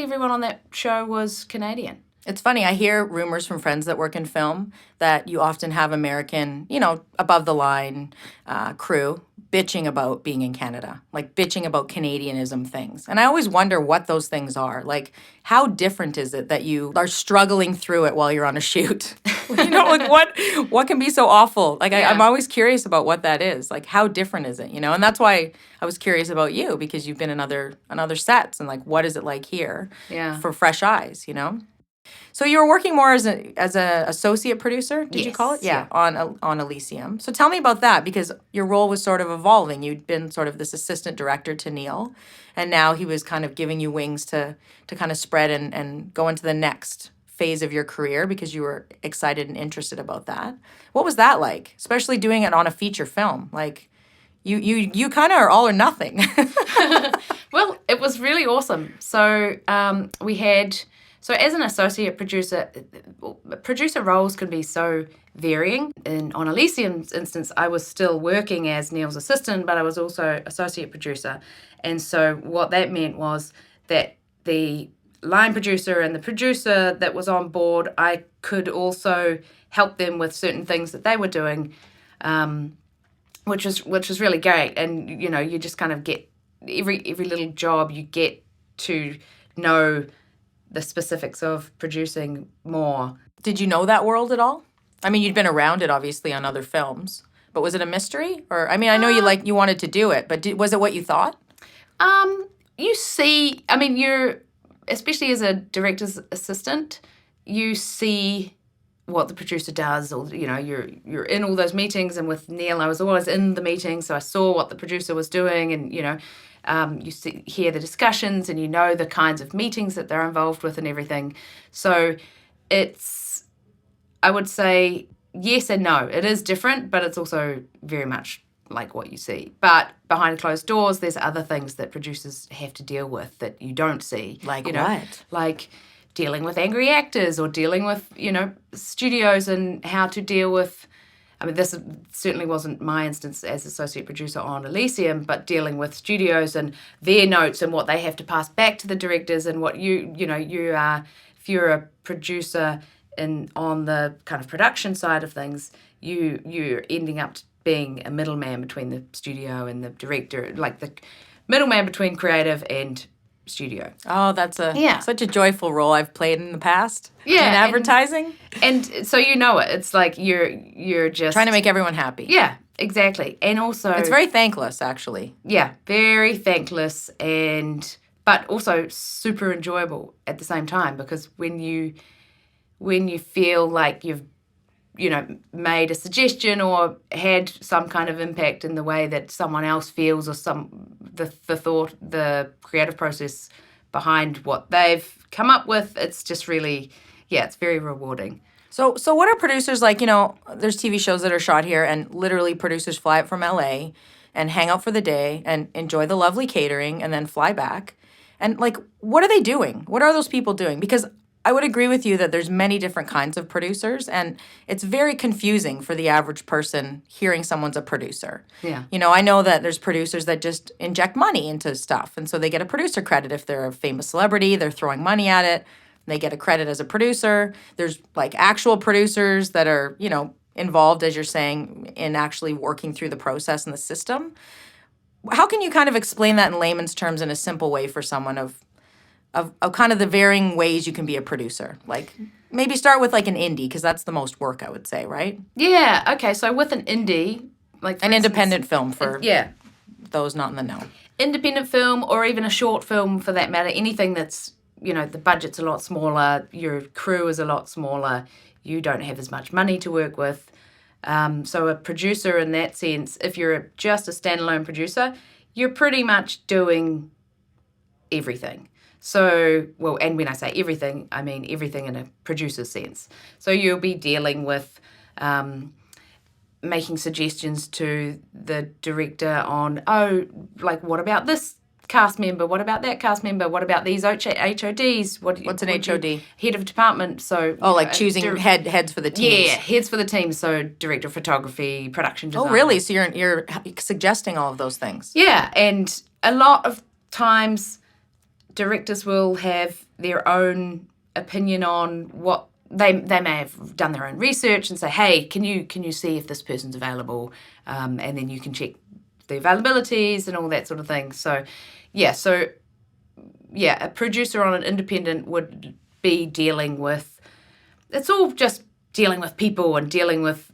everyone on that show was Canadian. It's funny, I hear rumors from friends that work in film that you often have American, above-the-line crew bitching about being in Canada, like bitching about Canadianism things. And I always wonder what those things are. Like, how different is it that you are struggling through it while you're on a shoot? What can be so awful? Like, I'm always curious about what that is. Like, how different is it, And that's why I was curious about you, because you've been in other sets, and like, what is it like here for fresh eyes, So you were working more as a associate producer, did you call it? Yeah, on Elysium. So tell me about that, because your role was sort of evolving. You'd been sort of this assistant director to Neill, and now he was kind of giving you wings to kind of spread and go into the next phase of your career, because you were excited and interested about that. What was that like, especially doing it on a feature film? Like, you kind of are all or nothing. Well, it was really awesome. So we had... So as an associate producer, producer roles can be so varying. On Elysium's instance, I was still working as Neill's assistant, but I was also associate producer. And so what that meant was that the line producer and the producer that was on board, I could also help them with certain things that they were doing, which was really great. And, you just kind of get every little job, you get to know the specifics of producing more. Did you know that world at all? I mean, you'd been around it obviously on other films, but was it a mystery? Or I mean, I know you wanted to do it, but was it what you thought? You see, I mean, especially as a director's assistant, you see what the producer does, or you're in all those meetings. And with Neill, I was always in the meetings, so I saw what the producer was doing, and you hear the discussions, and the kinds of meetings that they're involved with and everything. So it's, I would say, yes and no. It is different, but it's also very much like what you see. But behind closed doors, there's other things that producers have to deal with that you don't see. Like what? Like dealing with angry actors, or dealing with, studios, and how to deal with, I mean, this certainly wasn't my instance as associate producer on Elysium, but dealing with studios and their notes and what they have to pass back to the directors, and what you are, if you're a producer on the kind of production side of things, you're ending up being a middleman between the studio and the director, like the middleman between creative and studio. Oh, that's such a joyful role I've played in the past. Yeah, in advertising. And so it's like you're just trying to make everyone happy. Yeah, exactly. And also it's very thankless, actually. Yeah, very thankless, but also super enjoyable at the same time, because when you feel like you've made a suggestion or had some kind of impact in the way that someone else feels, or the thought, the creative process behind what they've come up with, it's just really, it's very rewarding. So what are producers like? There's TV shows that are shot here, and literally producers fly up from LA and hang out for the day and enjoy the lovely catering and then fly back. And like, what are they doing? What are those people doing? Because I would agree with you that there's many different kinds of producers, and it's very confusing for the average person hearing someone's a producer. Yeah. I know that there's producers that just inject money into stuff, and so they get a producer credit. If they're a famous celebrity, they're throwing money at it, they get a credit as a producer. There's like actual producers that are, involved, as you're saying, in actually working through the process and the system. How can you kind of explain that in layman's terms in a simple way for someone of kind of the varying ways you can be a producer? Like, maybe start with like an indie, because that's the most work, I would say, right? Yeah, okay, so with an indie, like an independent film for those not in the know. Independent film, or even a short film for that matter, anything that's, the budget's a lot smaller, your crew is a lot smaller, you don't have as much money to work with. So a producer in that sense, if you're just a standalone producer, you're pretty much doing everything. So, and when I say everything, I mean everything in a producer's sense. So you'll be dealing with making suggestions to the director on, what about this cast member? What about that cast member? What about these HODs? What's an HOD? Head of department. So choosing heads for the teams. Yeah, heads for the teams. So director of photography, production design. Oh, really? So you're suggesting all of those things? Yeah, and a lot of times directors will have their own opinion on what they may have done their own research and say, hey, can you see if this person's available, and then you can check the availabilities and all that sort of thing. So a producer on an independent would be dealing with, it's all just dealing with people and dealing with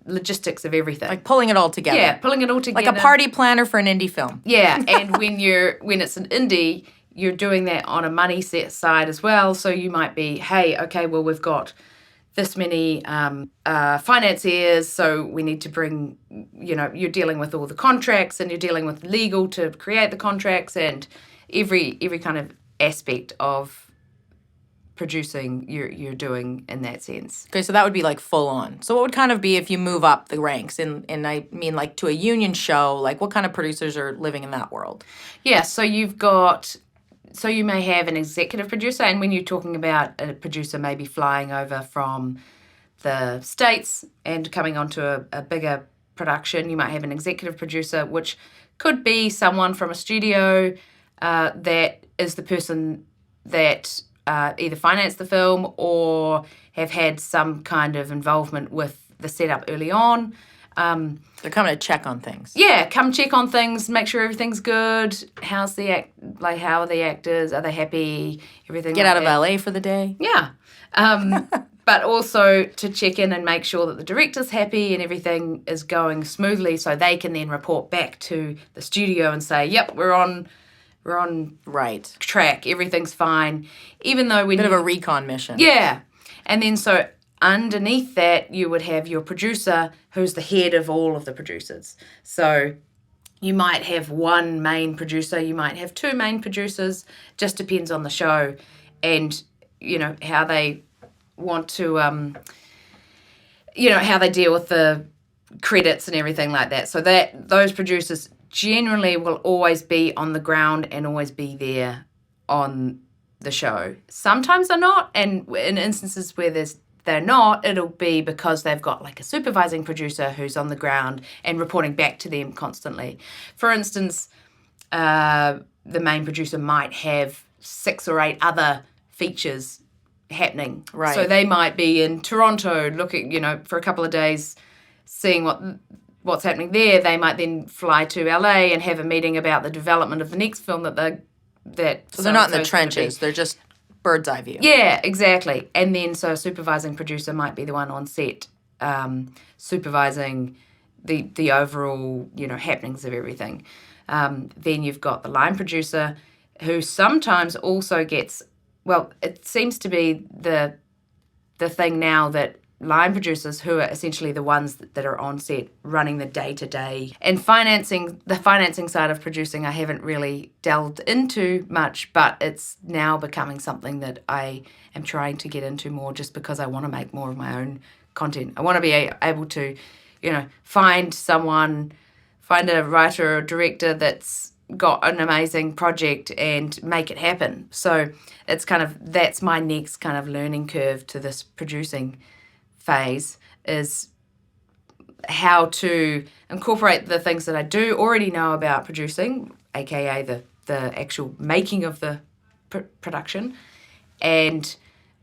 logistics of everything. Like pulling it all together. Yeah, pulling it all together. Like a party planner for an indie film. Yeah, and when it's an indie, you're doing that on a money set side as well. So you might be, hey, okay, well, we've got this many financiers, so we need to bring, you're dealing with all the contracts, and you're dealing with legal to create the contracts, and every kind of aspect of producing you're doing in that sense. Okay, so that would be like full on. So what would kind of be if you move up the ranks, and I mean like to a union show, like what kind of producers are living in that world? Yeah, so you may have an executive producer, and when you're talking about a producer maybe flying over from the States and coming onto a bigger production, you might have an executive producer, which could be someone from a studio that is the person that either financed the film or have had some kind of involvement with the setup early on. They're coming to check on things. Yeah, come check on things, make sure everything's good. How's the how are the actors? Are they happy? Everything. Get like out of that. LA for the day. Yeah. But also to check in and make sure that the director's happy and everything is going smoothly, so they can then report back to the studio and say, "Yep, we're on Right. track. Everything's fine." Even though we Bit of a recon mission. yeah, and then so underneath that you would have your producer, who's the head of all of the producers. So you might have one main producer, you might have two main producers, just depends on the show and, how they want to, how they deal with the credits and everything like that. So that those producers generally will always be on the ground and always be there on the show. Sometimes they're not, and in instances where they're not, it'll be because they've got like a supervising producer who's on the ground and reporting back to them constantly. For instance, the main producer might have 6 or 8 other features happening. Right. So they might be in Toronto looking, for a couple of days, seeing what's happening there. They might then fly to LA and have a meeting about the development of the next film So they're not in the trenches. They're just bird's eye view. Yeah, exactly. And then so a supervising producer might be the one on set supervising the overall, happenings of everything. Then you've got the line producer who sometimes also gets, it seems to be the thing now that line producers, who are essentially the ones that are on set running the day-to-day. And the financing side of producing I haven't really delved into much, but it's now becoming something that I am trying to get into more just because I want to make more of my own content. I want to be able to, find a writer or director that's got an amazing project and make it happen. So it's that's my next kind of learning curve to this producing phase, is how to incorporate the things that I do already know about producing, aka the actual making of the production, and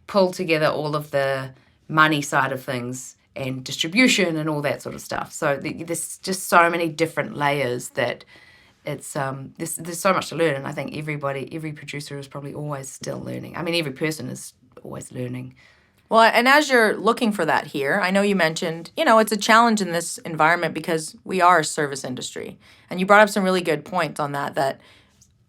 pull together all of the money side of things and distribution and all that sort of stuff. So there's just so many different layers that it's there's so much to learn, and I think every producer is probably always still learning. I mean, every person is always learning. Well, and as you're looking for that here, I know you mentioned, it's a challenge in this environment because we are a service industry. And you brought up some really good points on that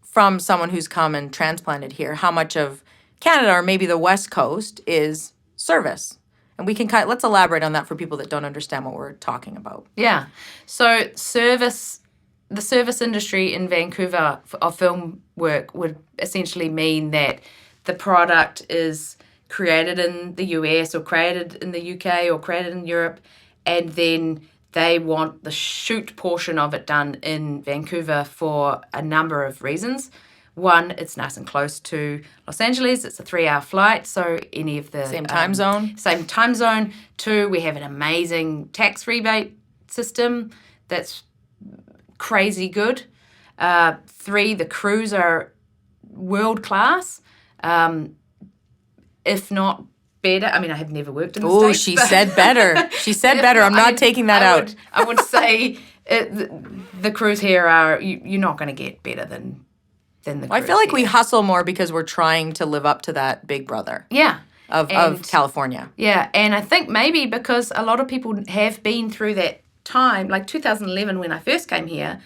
from someone who's come and transplanted here, how much of Canada or maybe the West Coast is service. And we can let's elaborate on that for people that don't understand what we're talking about. Yeah. So the service industry in Vancouver of film work would essentially mean that the product is created in the US or created in the UK or created in Europe, and then they want the shoot portion of it done in Vancouver for a number of reasons. One, it's nice and close to Los Angeles. It's a 3-hour flight, so any of the... Same time zone. Same time zone. 2, we have an amazing tax rebate system that's crazy good. 3, the crews are world class. If not better. I mean, I have never worked in the States. Oh, she said better. She said better. I'm not taking that out. I would say the crews here are, you're not going to get better than the crews I feel like here. we hustle more because we're trying to live up to that big brother. Yeah. Of California. Yeah, and I think maybe because a lot of people have been through that time, like 2011 when I first came here,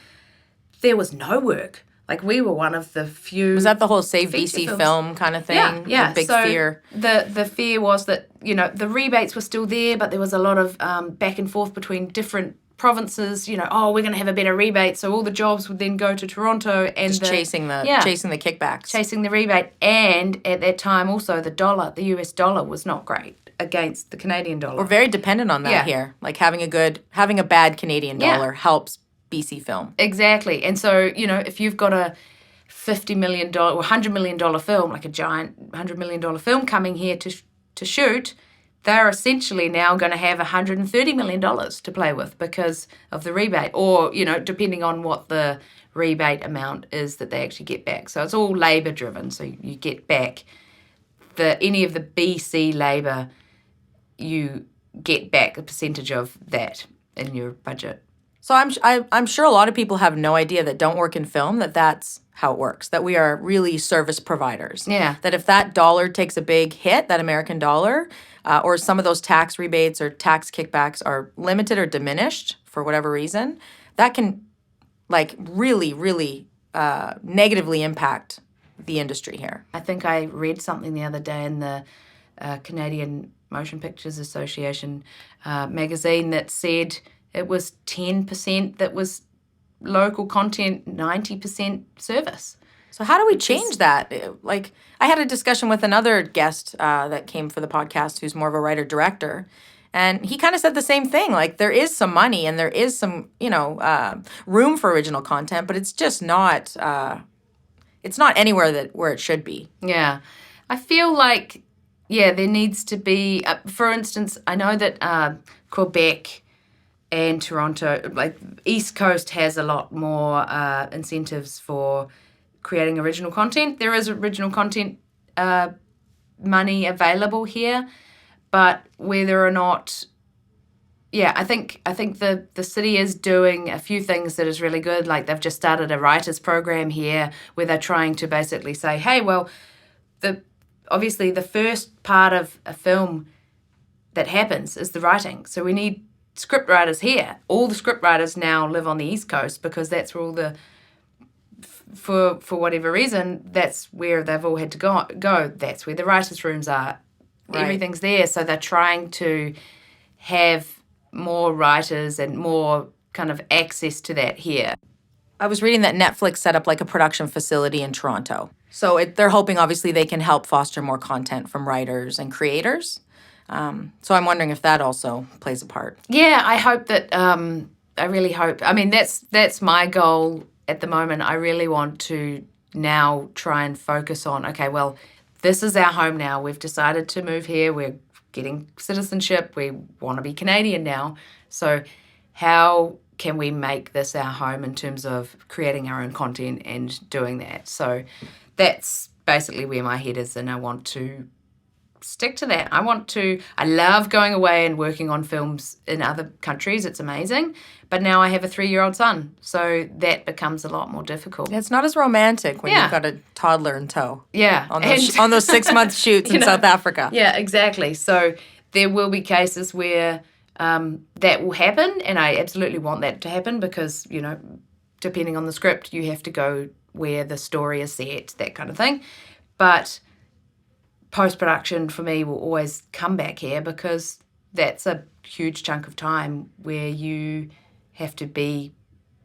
there was no work. Like, we were one of the few... Was that the whole Save feature BC film kind of thing? Yeah. The big so fear. The fear was that, the rebates were still there, but there was a lot of back and forth between different provinces, we're going to have a better rebate, so all the jobs would then go to Toronto and Just chasing the kickbacks. Chasing the rebate. And at that time also the US dollar was not great against the Canadian dollar. We're very dependent on that here. Like, having a bad Canadian dollar helps BC film. Exactly. And so, if you've got a $50 million or $100 million film, like a giant $100 million film coming here to shoot, they're essentially now going to have $130 million to play with because of the rebate, or, depending on what the rebate amount is that they actually get back. So it's all labour driven. So you get back any of the BC labour, you get back a percentage of that. in your budget. So I'm sure a lot of people have no idea that don't work in film that's how it works, that we are really service providers. Yeah. That if that dollar takes a big hit, that American dollar, or some of those tax rebates or tax kickbacks are limited or diminished for whatever reason, that can really, really negatively impact the industry here. I think I read something the other day in the Canadian Motion Pictures Association magazine that said it was 10% that was local content, 90% service. So how do we change that? Like, I had a discussion with another guest that came for the podcast who's more of a writer-director, and he kind of said the same thing. Like, there is some money and there is some, room for original content, but it's just not, it's not anywhere where it should be. Yeah. I feel like, there needs to be, for instance, I know that Quebec and Toronto, like East Coast has a lot more incentives for creating original content. There is original content money available here, but whether or not, I think the city is doing a few things that is really good. Like they've just started a writers program here where they're trying to basically say, hey, well, obviously the first part of a film that happens is the writing. So we need script writers here. All the script writers now live on the East Coast because that's where all the, for whatever reason, that's where they've all had to go. That's where the writers' rooms are. Right. Everything's there. So they're trying to have more writers and more kind of access to that here. I was reading that Netflix set up like a production facility in Toronto. So they're hoping, obviously, they can help foster more content from writers and creators. So I'm wondering if that also plays a part. Yeah, I hope that, I really hope. I mean, that's my goal at the moment. I really want to now try and focus on, okay, well, this is our home now. We've decided to move here. We're getting citizenship. We want to be Canadian now. So how can we make this our home in terms of creating our own content and doing that? So that's basically where my head is, and I want to stick to that. I love going away and working on films in other countries. It's amazing. But now I have a 3-year-old son, so that becomes a lot more difficult. It's not as romantic when you've got a toddler in tow. Yeah. On those 6-month shoots in South Africa. Yeah, exactly. So there will be cases where that will happen, and I absolutely want that to happen because, depending on the script, you have to go where the story is set, that kind of thing. But post-production for me will always come back here because that's a huge chunk of time where you have to be,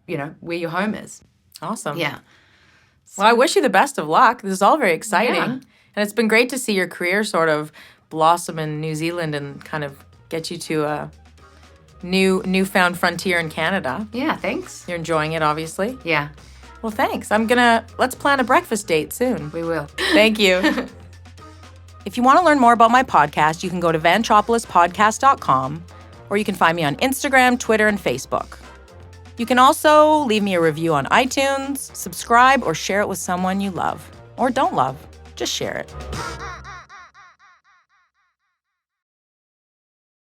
where your home is. Awesome. Yeah. Well, I wish you the best of luck. This is all very exciting. Yeah. And it's been great to see your career sort of blossom in New Zealand and kind of get you to a newfound frontier in Canada. Yeah, thanks. You're enjoying it, obviously. Yeah. Well, thanks. Let's plan a breakfast date soon. We will. Thank you. If you want to learn more about my podcast, you can go to vantropolispodcast.com, or you can find me on Instagram, Twitter, and Facebook. You can also leave me a review on iTunes, subscribe, or share it with someone you love. Or don't love. Just share it.